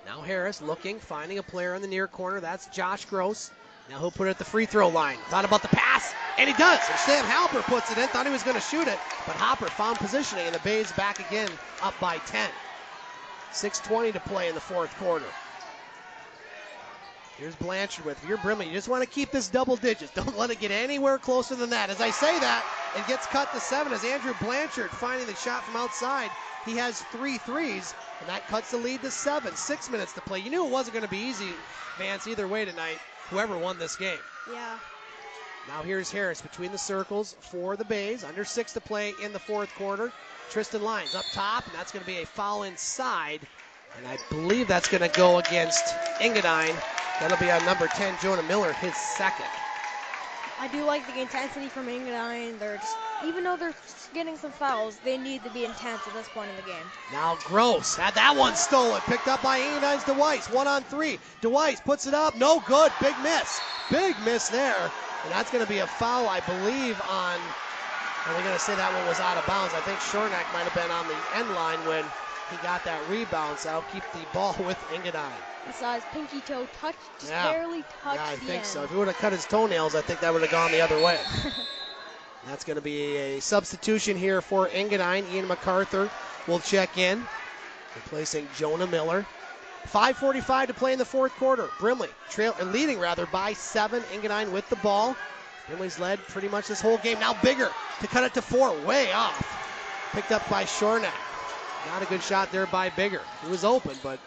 S1: Now Harris looking, finding a player in the near corner. That's Josh Gross. Now he'll put it at the free throw line. Thought about the pass, and he does. And Sam Halper puts it in. Thought he was going to shoot it, but Hopper found positioning, and the Bays back again, up by 10. 6:20 to play in the fourth quarter. Here's Blanchard with it. You're Brimley. You just want to keep this double digits. Don't let it get anywhere closer than that. As I say that, it gets cut to 7 as Andrew Blanchard finding the shot from outside. He has 3 threes, and that cuts the lead to 7. 6 minutes to play. You knew it wasn't going to be easy, Vance, either way tonight, whoever won this game.
S2: Yeah.
S1: Now here's Harris between the circles for the Bays. Under 6 to play in the fourth quarter. Tristan Lyons up top, and that's going to be a foul inside. And I believe that's going to go against Engadine. That'll be on number 10, Jonah Miller, his second.
S2: I do like the intensity from Engadine. Even though they're getting some fouls, they need to be intense at this point in the game.
S1: Now Gross had that one stolen. Picked up by Engadine's DeWeiss. 1-on-3. DeWeiss puts it up. No good. Big miss. Big miss there. And that's going to be a foul, I believe, on... Are we going to say that one was out of bounds? I think Shornack might have been on the end line when he got that rebound, so I'll keep the ball with Engadine.
S2: I saw his pinky toe touch, barely touch
S1: I
S2: the
S1: think
S2: end.
S1: so. If he would have cut his toenails, I think that would have gone the other way. That's going to be a substitution here for Engadine. Ian MacArthur will check in, replacing Jonah Miller. 5:45 to play in the fourth quarter. Brimley leading by 7. Engadine with the ball. Brimley's led pretty much this whole game. Now Bigger to cut it to 4. Way off. Picked up by Shornack. Not a good shot there by Bigger. He was open, but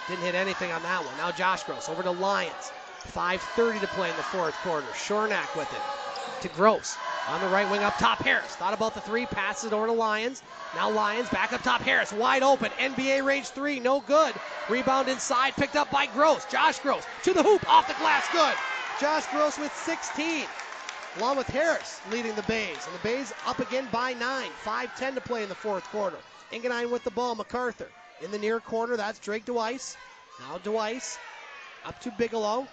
S1: didn't hit anything on that one. Now Josh Gross over to Lyons. 5:30 to play in the fourth quarter. Shornack with it to Gross. On the right wing up top, Harris. Thought about the 3, passes it over to Lyons. Now Lyons back up top, Harris wide open. NBA range 3, no good. Rebound inside, picked up by Gross. Josh Gross to the hoop, off the glass, good. Josh Gross with 16. Along with Harris leading the Bays. And the Bays up again by 9. 5:10 to play in the fourth quarter. Engadine with the ball, MacArthur. In the near corner, that's Drake DeWeiss. Now DeWeiss up to Bigelow.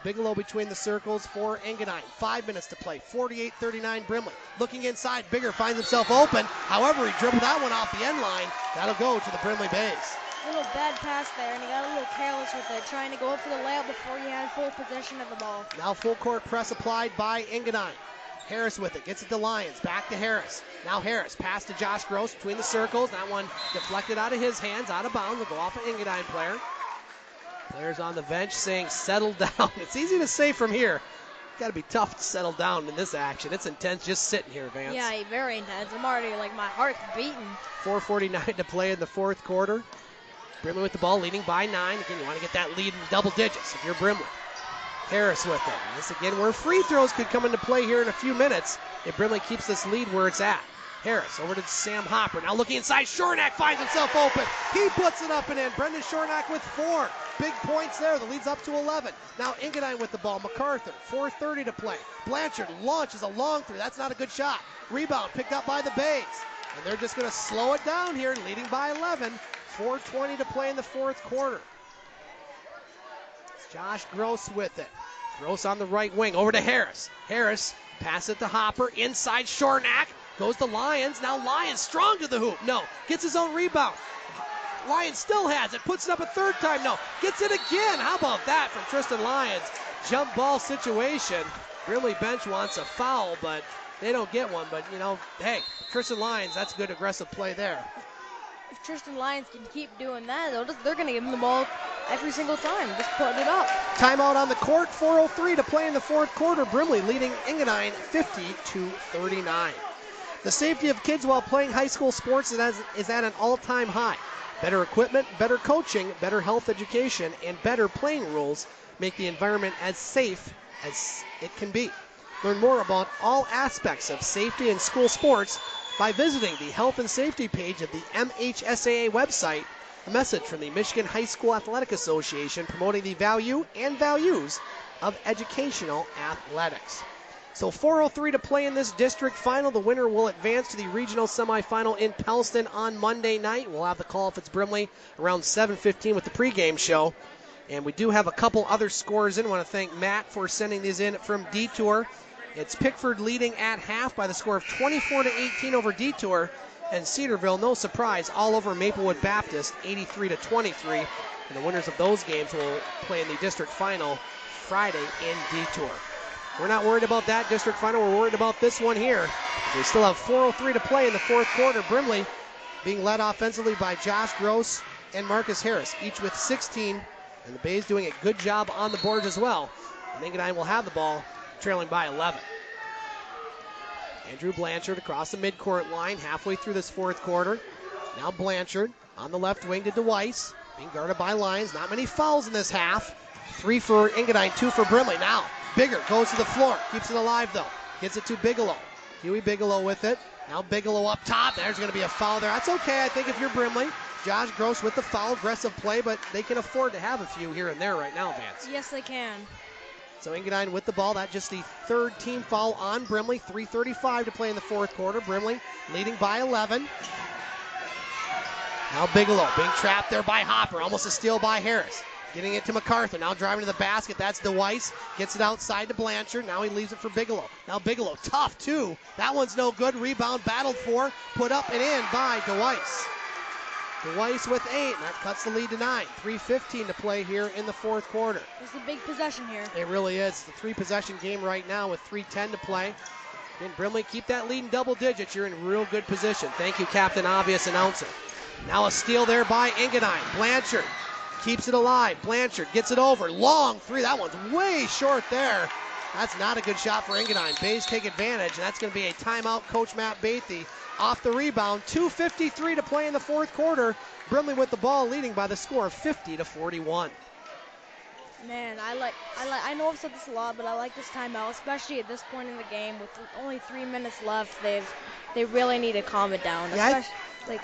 S1: Bigelow between the circles for Engadine. 5 minutes to play. 48-39 Brimley. Looking inside, Bigger finds himself open. However, he dribbled that one off the end line. That'll go to the Brimley Bays.
S2: A little bad pass there, and he got a little careless with it, trying to go up for the layup before he had full possession of the ball.
S1: Now full court press applied by Engadine. Harris with it, gets it to Lyons, back to Harris. Now Harris, pass to Josh Gross between the circles. That one deflected out of his hands, out of bounds. It'll go off an Engadine player. Players on the bench saying settle down. It's easy to say from here. Got to be tough to settle down in this action. It's intense just sitting here, Vance.
S2: Yeah, very intense. I'm already, my heart's beating.
S1: 4:49 to play in the fourth quarter. Brimley with the ball, leading by 9. Again, you want to get that lead in double digits if you're Brimley. Harris with it. And this again where free throws could come into play here in a few minutes if Brimley keeps this lead where it's at. Harris over to Sam Hopper. Now looking inside. Shornack finds himself open. He puts it up and in. Brendan Shornack with 4. Big points there. The lead's up to 11. Now Engadine with the ball. MacArthur. 4:30 to play. Blanchard launches a long three. That's not a good shot. Rebound picked up by the Bays. And they're just going to slow it down here, leading by 11. 4:20 to play in the fourth quarter. It's Josh Gross with it. Gross on the right wing. Over to Harris. Harris pass it to Hopper. Inside Shornack. Goes to Lyons. Now Lyons strong to the hoop. No. Gets his own rebound. Lyons still has it. Puts it up a third time. No. Gets it again. How about that from Tristan Lyons? Jump ball situation. Brimley bench wants a foul, but they don't get one. But, hey, Tristan Lyons, that's good aggressive play there.
S2: If Tristan Lyons can keep doing that, they're going to give him the ball every single time. Just put it up. Timeout on the court. 4:03 to play in the fourth quarter. Brimley leading Engadine 50-39. The safety of kids while playing high school sports is at an all-time high. Better equipment, better coaching, better health education, and better playing rules make the environment as safe as it can be. Learn more about all aspects of safety in school sports by visiting the Health and Safety page of the MHSAA website. A message from the Michigan High School Athletic Association promoting the value and values of educational athletics. So 4:03 to play in this district final. The winner will advance to the regional semifinal in Pellston on Monday night. We'll have the call if it's Brimley around 7:15 with the pregame show. And we do have a couple other scores in. I want to thank Matt for sending these in from Detour. It's Pickford leading at half by the score of 24-18 over Detour. And Cedarville, no surprise, all over Maplewood Baptist, 83-23. And the winners of those games will play in the district final Friday in Detour. We're not worried about that district final. We're worried about this one here. We still have 4:03 to play in the fourth quarter. Brimley being led offensively by Josh Gross and Marcus Harris, each with 16. And the Bays doing a good job on the boards as well. And Engadine will have the ball, trailing by 11. Andrew Blanchard across the midcourt line halfway through this fourth quarter. Now Blanchard on the left wing to DeWeiss, being guarded by Lyons. Not many fouls in this half. 3 for Engadine, 2 for Brimley. Now Bigger goes to the floor, keeps it alive though. Gets it to Bigelow. Huey Bigelow with it. Now Bigelow up top. There's going to be a foul there. That's okay, I think, if you're Brimley. Josh Gross with the foul, aggressive play, but they can afford to have a few here and there right now, Vance. Yes, they can.
S1: So Engadine with the ball. That's just the third team foul on Brimley. 3:35 to play in the fourth quarter. Brimley leading by 11. Now Bigelow being trapped there by Hopper. Almost a steal by Harris. Getting it to MacArthur. Now driving to the basket. That's DeWeiss. Gets it outside to Blanchard. Now he leaves it for Bigelow. Now Bigelow, tough too. That one's no good. Rebound battled for. Put up and in by DeWeiss. DeWeiss with 8. That cuts the lead to 9. 3:15 to play here in the fourth quarter.
S2: It's a big possession here.
S1: It really is. The 3-possession game right now with 3:10 to play. Again, Brimley, keep that lead in double digits. You're in real good position. Thank you, Captain Obvious Announcer. Now a steal there by Engadine. Blanchard keeps it alive. Blanchard gets it over. Long three. That one's way short there. That's not a good shot for Engadine. Bays take advantage, and that's going to be a timeout. Coach Matt Bathy off the rebound. 2:53 to play in the fourth quarter. Brimley with the ball, leading by the score of 50-41.
S2: Man, I know I've said this a lot, but I like this timeout, especially at this point in the game with only 3 minutes left. They really need to calm it down.
S1: Yeah,
S2: Like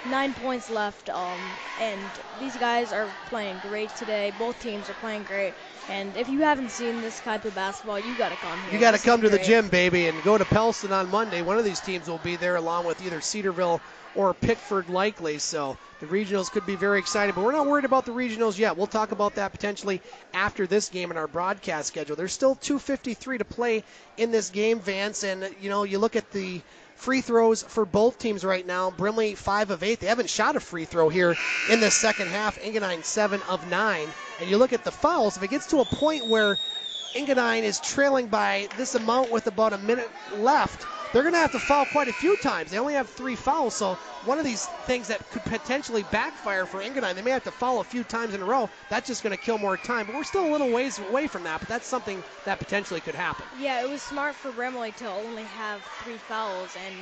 S2: 9 points left, and these guys are playing great today. Both teams are playing great, and if you haven't seen this type of basketball, you got to come here.
S1: You got to come to the gym, baby, and go to Pellston on Monday. One of these teams will be there along with either Cedarville or Pickford likely, so the regionals could be very exciting, but we're not worried about the regionals yet. We'll talk about that potentially after this game in our broadcast schedule. There's still 2:53 to play in this game, Vance, and you look at the free throws for both teams right now. Brimley 5 of 8. They haven't shot a free throw here in the second half. Engadine 7 of 9. And you look at the fouls, if it gets to a point where Engadine is trailing by this amount with about a minute left, they're going to have to foul quite a few times. They only have 3 fouls, so one of these things that could potentially backfire for Engadine, they may have to foul a few times in a row. That's just going to kill more time. But we're still a little ways away from that, but that's something that potentially could happen.
S2: Yeah, it was smart for Brimley to only have 3 fouls, and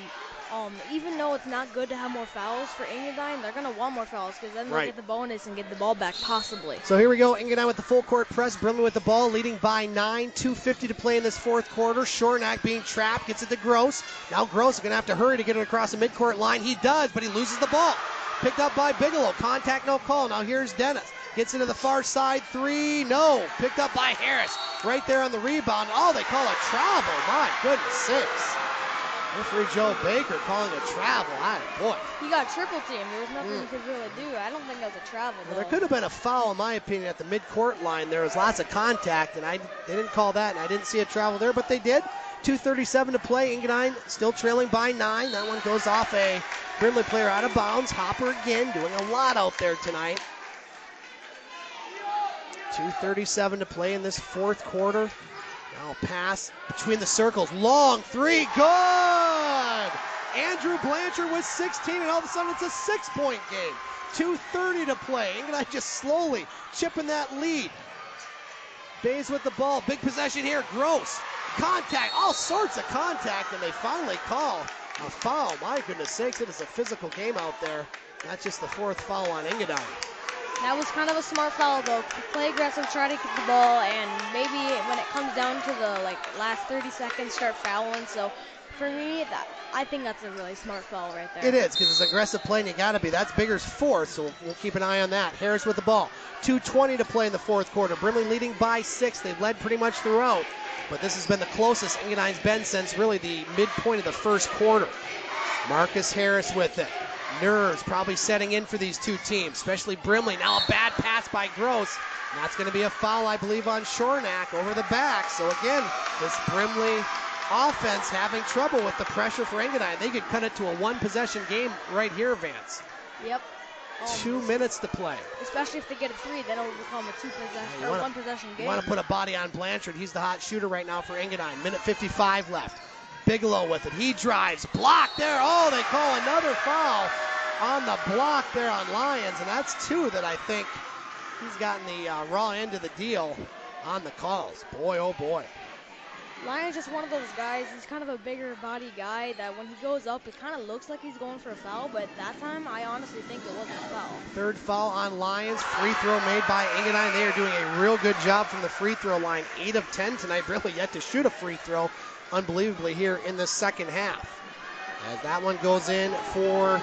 S2: even though it's not good to have more fouls for Engadine, they're going to want more fouls because then they'll get the bonus and get the ball back possibly.
S1: So here we go. Engadine with the full court press. Brimley with the ball, leading by 9. 2:50 to play in this fourth quarter. Shornack being trapped, gets it to Gross. Now Gross is going to have to hurry to get it across the midcourt line. He does, but he loses the ball. Picked up by Bigelow. Contact, no call. Now here's Dennis. Gets into the far side. 3, no. Picked up by Harris. Right there on the rebound. Oh, they call a travel. My goodness sakes. Referee Joe Baker calling a travel. Boy.
S2: He got triple teamed. There was nothing he could really do. I don't think that was a travel, though.
S1: Well, there could have been a foul, in my opinion, at the midcourt line. There was lots of contact, and they didn't call that, and I didn't see a travel there, but they did. 2:37 to play. Engadine still trailing by 9. That one goes off a Brimley player out of bounds. Hopper again doing a lot out there tonight. 2:37 to play in this fourth quarter. Now pass between the circles. Long 3. Good! Andrew Blanchard with 16, and all of a sudden it's a 6-point game. 2:30 to play. Engadine just slowly chipping that lead. Bays with the ball. Big possession here. Gross. Contact. All sorts of contact, and they finally call a foul. My goodness sakes, it is a physical game out there. Not just the 4th foul on Engadine.
S2: That was kind of a smart foul, though. Play aggressive, try to get the ball, and maybe when it comes down to the last 30 seconds, start fouling. So for me, I think that's a really smart foul right there.
S1: It is, because it's aggressive play, and you got to be. That's Bigger's 4th, so we'll keep an eye on that. Harris with the ball. 2:20 to play in the fourth quarter. Brimley leading by 6. They've led pretty much throughout, but this has been the closest Engadine's been since really the midpoint of the first quarter. Marcus Harris with it. Nerves probably setting in for these two teams, especially Brimley. Now a bad pass by Gross. And that's going to be a foul, I believe, on Shornack over the back. So again, this Brimley offense having trouble with the pressure for Engadine. They could cut it to a 1-possession game right here, Vance.
S2: Yep.
S1: 2 minutes to play.
S2: Especially if they get a 3, then it'll become a 2-possession or 1-possession game.
S1: You want to put a body on Blanchard. He's the hot shooter right now for Engadine. Minute 55 left. Bigelow with it. He drives. Block there. Oh, they call another foul on the block there on Lyons, and that's 2 that I think he's gotten the raw end of the deal on the calls. Boy, oh boy.
S2: Lyons just one of those guys. He's kind of a bigger body guy that when he goes up, it kind of looks like he's going for a foul, but that time I honestly think it wasn't a foul.
S1: 3rd foul on Lyons. Free throw made by Engadine. They are doing a real good job from the free throw line. 8 of 10 tonight. Really yet to shoot a free throw, unbelievably, here in the second half. As that one goes in for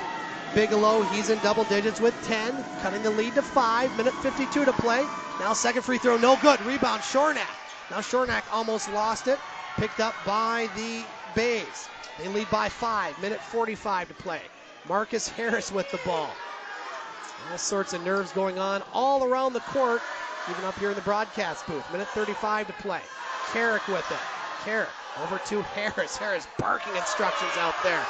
S1: Bigelow, he's in double digits with 10, cutting the lead to 5. Minute 52 to play. Now second free throw, no good. Rebound, Shornack. Now Shornack almost lost it. Picked up by the Bays. They lead by 5. Minute 45 to play. Marcus Harris with the ball. All sorts of nerves going on all around the court, even up here in the broadcast booth. Minute 35 to play. Carrick with it. Carrick over to Harris. Harris barking instructions out there.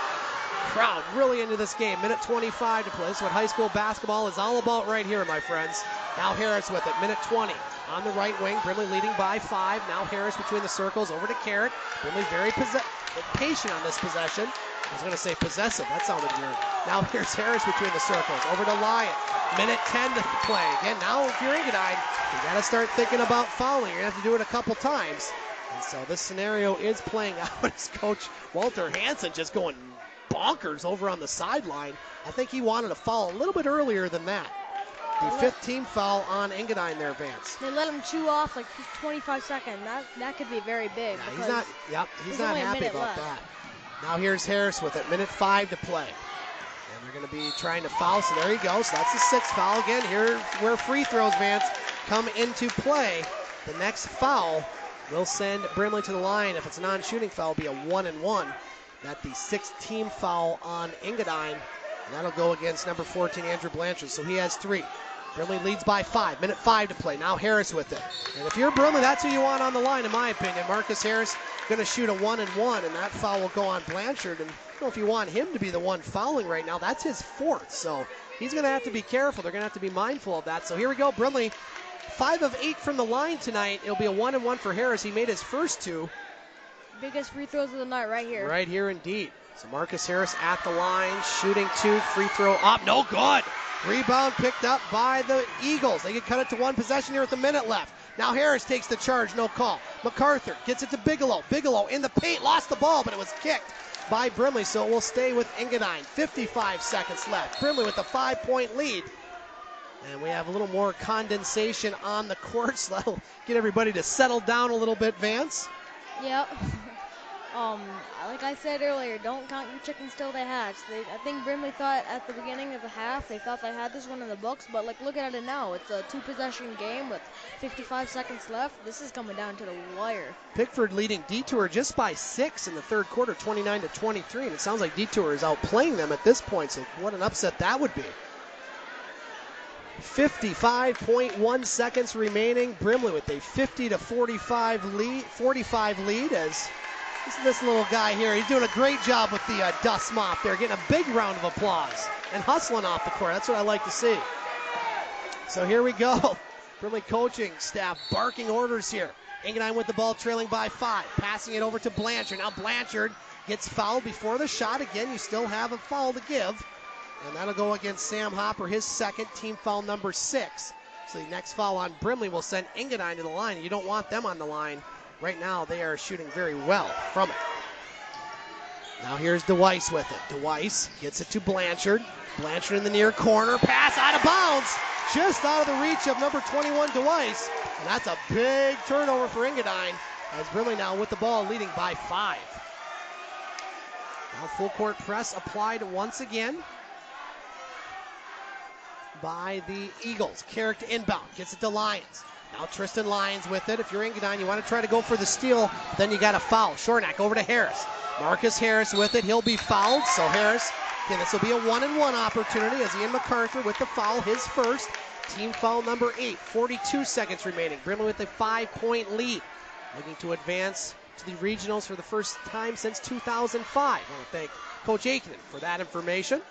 S1: Crowd really into this game. Minute 25 to play. This is what high school basketball is all about right here, my friends. Now Harris with it. Minute 20 on the right wing. Brimley leading by 5. Now Harris between the circles over to Carrick. Brimley very patient on this possession. I was going to say possessive. That sounded weird. Now here's Harris between the circles. Over to Lyon. Minute 10 to play. Again, now if you're Engadine, you got to start thinking about fouling. You're going to have to do it a couple times. And so this scenario is playing out as Coach Walter Hansen just going bonkers over on the sideline. I think he wanted a foul a little bit earlier than that. The 5th team foul on Engadine there, Vance.
S2: They let him chew off like 25 seconds. That could be very big.
S1: Yeah, he's not happy about that. Now here's Harris with it. Minute 5 to play. And they're going to be trying to foul, so there you go. So that's the 6th foul. Again, here's where free throws, Vance, come into play. The next foul will send Brimley to the line. If it's a non-shooting foul, it'll be a 1-and-1. That's the 6th team foul on Engadine. And that'll go against number 14, Andrew Blanchard. So he has 3. Brimley leads by 5. Minute 5 to play. Now Harris with it. And if you're Brimley, that's who you want on the line, in my opinion. Marcus Harris going to shoot a 1-and-1, and that foul will go on Blanchard. And don't know if you want him to be the one fouling right now. That's his fourth, so he's going to have to be careful. They're going to have to be mindful of that. So here we go. Brimley, 5 of 8 from the line tonight. It'll be a 1-and-1 for Harris. He made his first 2.
S2: Biggest free throws of the night right here.
S1: Right here indeed. So Marcus Harris at the line, shooting 2, free throw up, no good. Rebound picked up by the Eagles. They can cut it to 1 possession here with a minute left. Now Harris takes the charge, no call. MacArthur gets it to Bigelow. Bigelow in the paint, lost the ball, but it was kicked by Brimley, so it will stay with Engadine. 55 seconds left. Brimley with a 5-point lead. And we have a little more condensation on the court, so that'll get everybody to settle down a little bit, Vance.
S2: Yep. Like I said earlier, don't count your chickens till they hatch. I think Brimley thought at the beginning of the half they thought they had this one in the books, but like look at it now. It's a 2-possession game with 55 seconds left. This is coming down to the wire.
S1: Pickford leading Detour just by 6 in the third quarter, 29-23, and it sounds like Detour is outplaying them at this point, so what an upset that would be. 55.1 seconds remaining. Brimley with a 45 lead as this little guy here, he's doing a great job with the dust mop there, getting a big round of applause and hustling off the court. That's what I like to see. So here we go. Brimley coaching staff barking orders here. Engadine with the ball trailing by 5, passing it over to Blanchard. Now Blanchard gets fouled before the shot. Again, you still have a foul to give. And that'll go against Sam Hopper, his second, team foul number 6. So the next foul on Brimley will send Engadine to the line. You don't want them on the line. Right now they are shooting very well from it. Now here's DeWeiss with it. DeWeiss gets it to Blanchard. Blanchard in the near corner. Pass out of bounds. Just out of the reach of number 21, DeWeiss. And that's a big turnover for Engadine as Brimley now with the ball leading by 5. Now full court press applied once again by the Eagles. Carrick to inbound. Gets it to Lyons. Now Tristan Lyons with it. If you're Engadine, you want to try to go for the steal, but then you got a foul. Shornack over to Harris. Marcus Harris with it. He'll be fouled. So Harris, again, this will be a 1-and-1 opportunity as Ian MacArthur with the foul, his first. Team foul number 8. 42 seconds remaining. Brimley with a 5-point lead. Looking to advance to the regionals for the first time since 2005. I want to thank Coach Aikman for that information.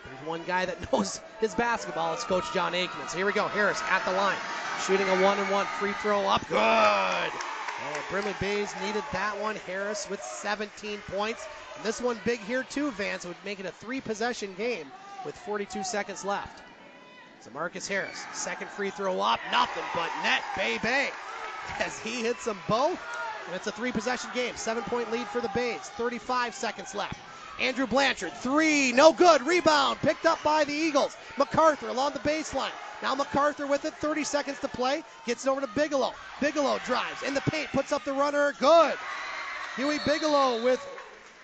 S1: There's one guy that knows his basketball. It's Coach John Aikman. So here we go. Harris at the line. Shooting a 1-and-1 free throw up. Good. And Brimley Bays needed that one. Harris with 17 points. And this one big here too, Vance. Would make it a 3-possession game with 42 seconds left. So Marcus Harris, second free throw up. Nothing but net, baby. As he hits them both. And it's a 3-possession game. 7-point lead for the Bays. 35 seconds left. Andrew Blanchard, 3, no good. Rebound picked up by the Eagles. MacArthur along the baseline. Now MacArthur with it, 30 seconds to play. Gets it over to Bigelow. Bigelow drives in the paint, puts up the runner. Good. Huey Bigelow with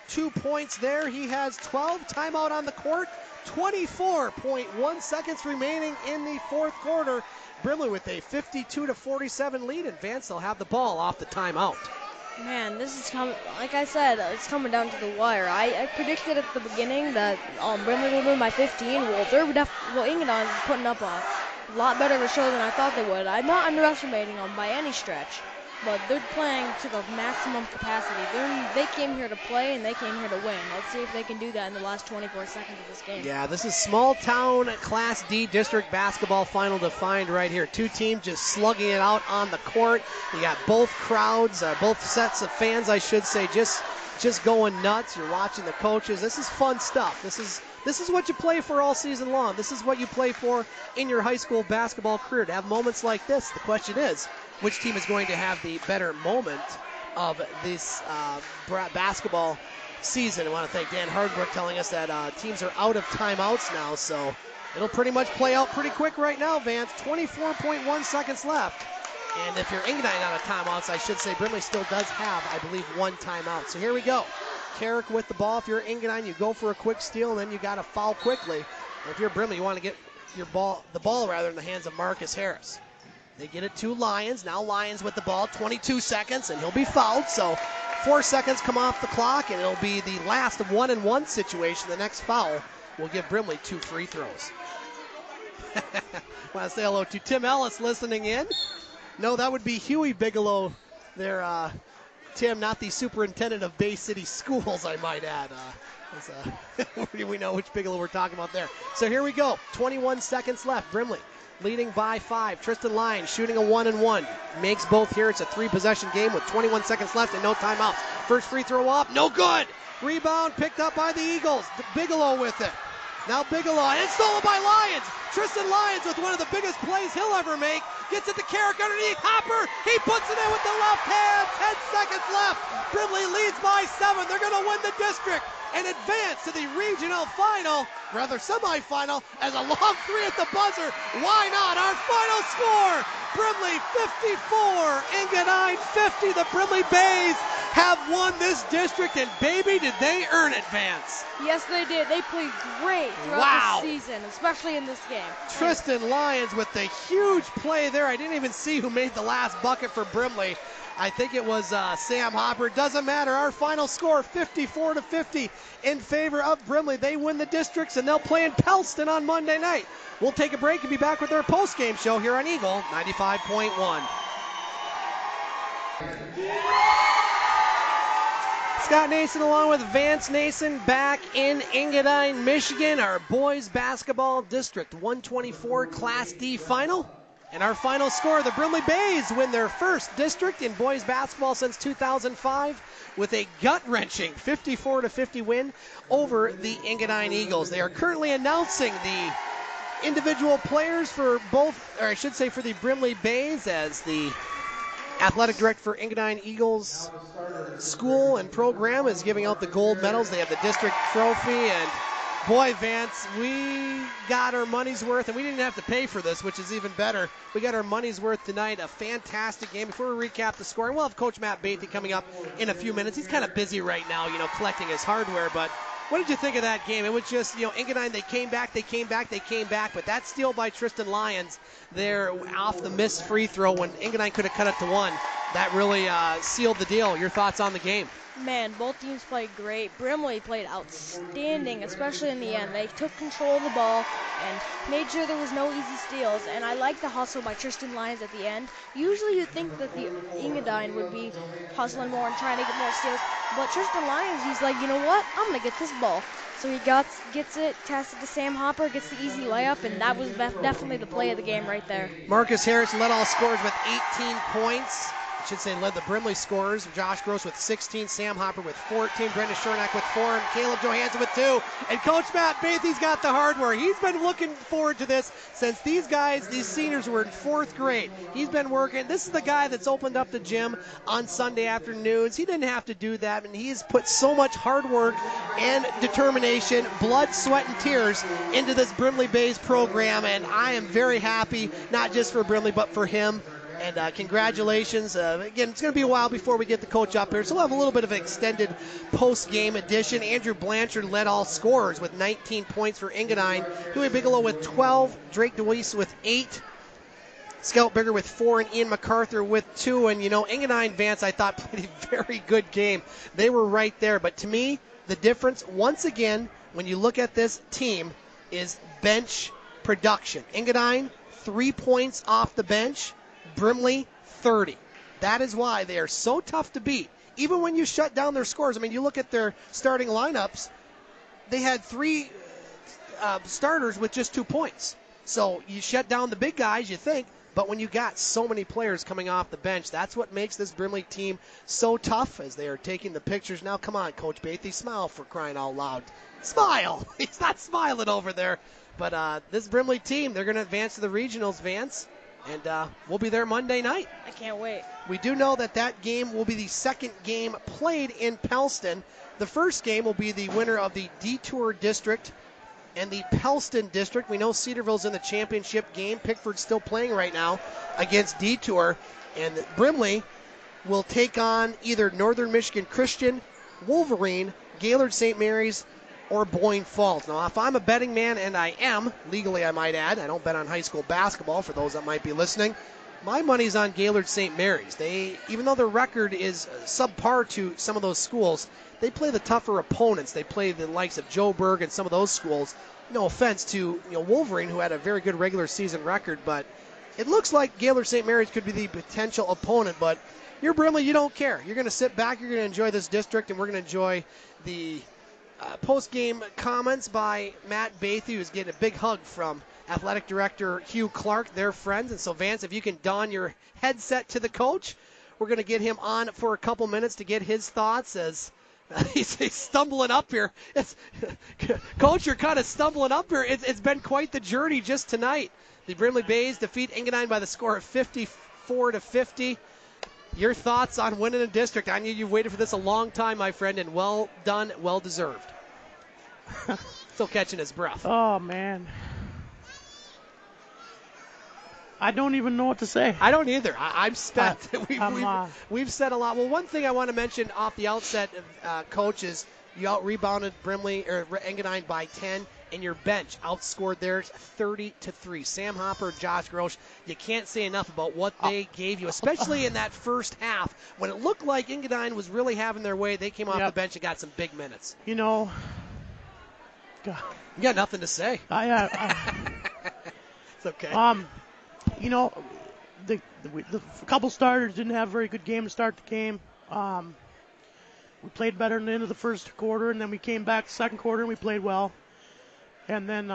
S1: 2 points there. He has 12. Timeout on the court. 24.1 seconds remaining in the fourth quarter. Brimley with a 52-47 lead. And Vance will have the ball off the timeout.
S2: Man, this is coming, like I said, it's coming down to the wire. I predicted at the beginning that Brimley would win by 15. Well, Engadine is putting up a lot better of a show than I thought they would. I'm not underestimating them by any stretch, but they're playing to the maximum capacity. They came here to play, and they came here to win. Let's see if they can do that in the last 24 seconds of this game.
S1: Yeah, this is small town Class D district basketball final defined right here. 2 teams just slugging it out on the court. You got both crowds, both sets of fans, I should say, just going nuts. You're watching the coaches. This is fun stuff. This is what you play for all season long. This is what you play for in your high school basketball career. To have moments like this, the question is, which team is going to have the better moment of this basketball season? I want to thank Dan Hardbrook telling us that teams are out of timeouts now, so it'll pretty much play out pretty quick right now, Vance. 24.1 seconds left. And if you're Engadine out of timeouts, I should say Brimley still does have, I believe, 1 timeout. So here we go. Carrick with the ball. If you're Engadine, you go for a quick steal, and then you got to foul quickly. And if you're Brimley, you want to get the ball in the hands of Marcus Harris. They get it to Lyons. Now Lyons with the ball, 22 seconds, and he'll be fouled. So 4 seconds come off the clock, and it'll be the last of 1-and-1 situation. The next foul will give Brimley 2 free throws. Want to say hello to Tim Ellis listening in. No, that would be Huey Bigelow there Tim, not the superintendent of Bay City Schools, I might add. We know which Bigelow we're talking about there. So here we go. 21 seconds left. Brimley leading by 5. Tristan Lyons shooting a 1-and-1. Makes both here. It's a 3-possession game with 21 seconds left and no timeouts. First free throw up. No good. Rebound picked up by the Eagles. Bigelow with it. Now Bigelow, and it's stolen by Lyons. Tristan Lyons with one of the biggest plays he'll ever make. Gets it to Carrick underneath. Hopper, he puts it in with the left hand. 10 seconds left. Brimley leads by 7. They're going to win the district and advance to the regional final, rather semifinal, as a long 3 at the buzzer. Why not? Our final score, Brimley 54, Engadine 50. The Brimley Bays have won this district, and baby, did they earn it, Vance.
S2: Yes, they did. They played great throughout the season, especially in this game.
S1: Tristan Lyons with the huge play there. I didn't even see who made the last bucket for Brimley. I think it was Sam Hopper. Doesn't matter. Our final score, 54-50 in favor of Brimley. They win the districts, and they'll play in Pellston on Monday night. We'll take a break and be back with our post-game show here on Eagle 95.1. Scott Nason along with Vance Nason back in Engadine, Michigan. Our boys basketball district 124 Class D final. And our final score, the Brimley Bays win their first district in boys basketball since 2005 with a gut-wrenching 54-50 win over the Engadine Eagles. They are currently announcing the individual players for both, or I should say for the Brimley Bays, as the athletic director for Engadine Eagles school and program is giving out the gold medals. They have the district trophy, and boy, Vance, we got our money's worth, and we didn't have to pay for this, which is even better. We got our money's worth tonight. A fantastic game. Before we recap the score, and we'll have Coach Matt Bathy coming up in a few minutes. He's kind of busy right now, collecting his hardware, but what did you think of that game? It was just, Engadine, they came back, but that steal by Tristan Lyons there off the missed free throw when Engadine could have cut it to 1, that really sealed the deal. Your thoughts on the game?
S2: Man, both teams played great. Brimley played outstanding, especially in the end. They took control of the ball and made sure there was no easy steals. And I like the hustle by Tristan Lyons at the end. Usually you'd think that the Engadine would be hustling more and trying to get more steals. But Tristan Lyons, he's like, you know what? I'm going to get this ball. So he gets it, passes it to Sam Hopper, gets the easy layup, and that was definitely the play of the game right there.
S1: Marcus Harris led all scorers with 18 points. Should say led the Brimley scorers. Josh Gross with 16, Sam Hopper with 14, Brendan Shornack with 4, and Caleb Johansson with 2. And Coach Matt Bathy's got the hardware. He's been looking forward to this since these seniors were in 4th grade. He's been working. This is the guy that's opened up the gym on Sunday afternoons. He didn't have to do that, and he's put so much hard work and determination, blood, sweat, and tears into this Brimley Bays program, and I am very happy, not just for Brimley, but for him. And congratulations. Again, it's going to be a while before we get the coach up here, so we'll have a little bit of an extended post-game edition. Andrew Blanchard led all scorers with 19 points for Engadine. Huey Bigelow with 12. Drake DeWeese with 8. Scout Bigger with 4, and Ian MacArthur with 2. And, Engadine, Vance, I thought played a very good game. They were right there. But to me, the difference, once again, when you look at this team, is bench production. Engadine, 3 points off the bench. Brimley, 30. That is why they are so tough to beat. Even when you shut down their scores, you look at their starting lineups, they had 3 starters with just 2 points. So you shut down the big guys, you think, but when you got so many players coming off the bench, that's what makes this Brimley team so tough as they are taking the pictures. Now, come on, Coach Bathy, smile for crying out loud. Smile! He's not smiling over there. But this Brimley team, they're going to advance to the regionals, Vance. And we'll be there Monday night.
S2: I can't wait.
S1: We do know that game will be the second game played in Pellston. The first game will be the winner of the Detour District and the Pellston District. We know Cedarville's in the championship game. Pickford's still playing right now against Detour. And Brimley will take on either Northern Michigan Christian, Wolverine, Gaylord St. Mary's, or Boyne Falls. Now, if I'm a betting man, and I am, legally I might add, I don't bet on high school basketball for those that might be listening, my money's on Gaylord St. Mary's. They, even though their record is subpar to some of those schools, they play the tougher opponents. They play the likes of Joburg and some of those schools. No offense to Wolverine, who had a very good regular season record, but It looks like Gaylord St. Mary's could be the potential opponent, but you're Brimley, you don't care. You're going to sit back, you're going to enjoy this district, and we're going to enjoy the post-game comments by Matt Bathy, who's getting a big hug from Athletic Director Hugh Clark, their friends. And so, Vance, if you can don your headset to the coach, we're going to get him on for a couple minutes to get his thoughts as he's stumbling up here. Coach, you're kind of stumbling up here. It's been quite the journey just tonight. The Brimley Bays defeat Engadine by the score of 54-50. Your thoughts on winning a district? I know you've waited for this a long time, my friend, and well done, well deserved. Still catching his breath.
S3: Oh, man. I don't even know what to say.
S1: I don't either. I'm spent. We've said a lot. Well, one thing I want to mention off the outset, Coach, is you out-rebounded Engadine by 10. And your bench outscored theirs 30-3. Sam Hopper, Josh Grosh, you can't say enough about what they gave you, especially in that first half. When it looked like Engadine was really having their way, they came off the bench and got some big minutes.
S3: You know, God.
S1: You got nothing to say. It's okay.
S3: You know, the couple starters didn't have a very good game to start the game. We played better in the end of the first quarter, and then we came back the second quarter and we played well. And then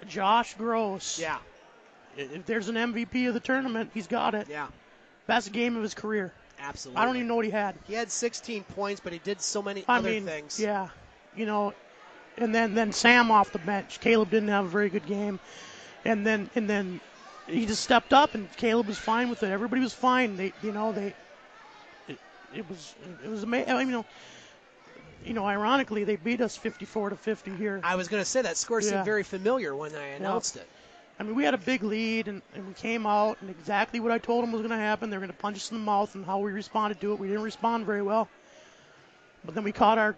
S3: Josh Gross.
S1: Yeah.
S3: If there's an MVP of the tournament, he's got it.
S1: Yeah.
S3: Best game of his career.
S1: Absolutely.
S3: I don't even know what he had.
S1: He had 16 points, but he did so many other things.
S3: Yeah. You know, and then Sam off the bench. Caleb didn't have a very good game. And then he just stepped up, and Caleb was fine with it. Everybody was fine. It was amazing. I mean, ironically, they beat us 54-50 here.
S1: I was going to say that score seemed very familiar when I announced it.
S3: I mean, we had a big lead, and we came out, and exactly what I told them was going to happen. They were going to punch us in the mouth, and how we responded to it. We didn't respond very well. But then we got our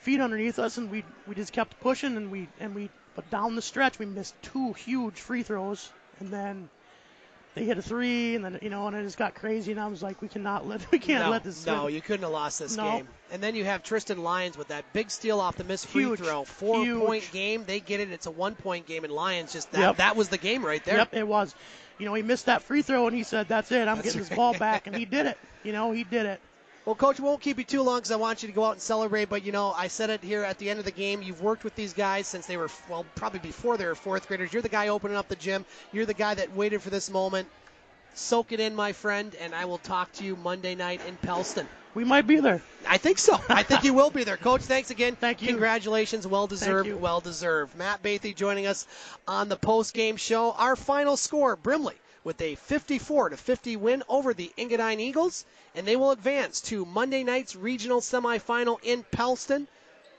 S3: feet underneath us, and we just kept pushing, but down the stretch, we missed 2 huge free throws, and then they hit a 3, and then, and it just got crazy, and I was like, we can't let this slip.
S1: No, you couldn't have lost this game. And then you have Tristan Lyons with that big steal off the missed free throw. 4-point game. They get it. It's a 1-point game, and Lyons that was the game right there.
S3: Yep, it was. He missed that free throw, and he said, that's it. I'm getting this ball back, and he did it. He did it.
S1: Well, Coach, we won't keep you too long because I want you to go out and celebrate. But, I said it here at the end of the game. You've worked with these guys since they were, probably before they were 4th graders. You're the guy opening up the gym. You're the guy that waited for this moment. Soak it in, my friend, and I will talk to you Monday night in Pellston.
S3: We might be there.
S1: I think so. I think you will be there. Coach, thanks again.
S3: Thank you.
S1: Congratulations. Well-deserved. Well-deserved. Matt Bathy joining us on the post-game show. Our final score, Brimley, with a 54-50 win over the Engadine Eagles, and they will advance to Monday night's regional semifinal in Pellston.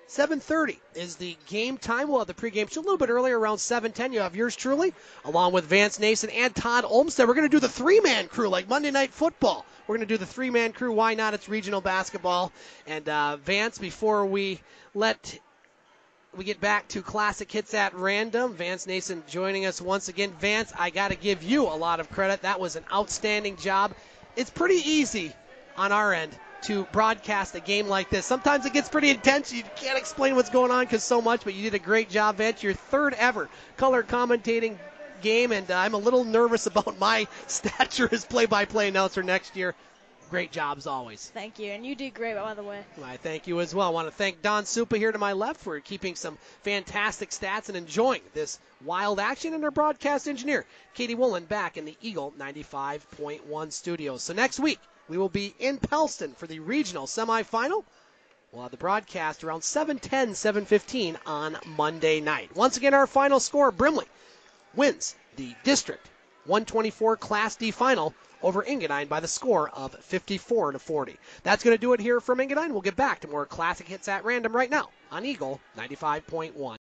S1: 7:30 is the game time. We'll have the pregame show a little bit earlier, around 7:10. You have yours truly, along with Vance Nason and Todd Olmstead. We're going to do the 3-man crew like Monday Night Football. We're going to do the 3-man crew. Why not? It's regional basketball. And Vance, before we get back to Classic Hits at Random, Vance Nason joining us once again. Vance, I got to give you a lot of credit. That was an outstanding job. It's pretty easy on our end to broadcast a game like this. Sometimes it gets pretty intense. You can't explain what's going on because so much, but you did a great job, Vance. Your 3rd ever color commentating game, and I'm a little nervous about my stature as play-by-play announcer next year. Great job as always.
S2: Thank you, and you did great, by the way.
S1: I thank you as well. I want to thank Don Supa here to my left for keeping some fantastic stats and enjoying this wild action, and our broadcast engineer, Katie Woolen, back in the Eagle 95.1 studios. So next week, we will be in Pellston for the regional semifinal. We'll have the broadcast around 7:10, 7:15 on Monday night. Once again, our final score, Brimley wins the District 124 Class D final over Engadine by the score of 54-40. That's going to do it here from Engadine. We'll get back to more Classic Hits at Random right now on Eagle 95.1.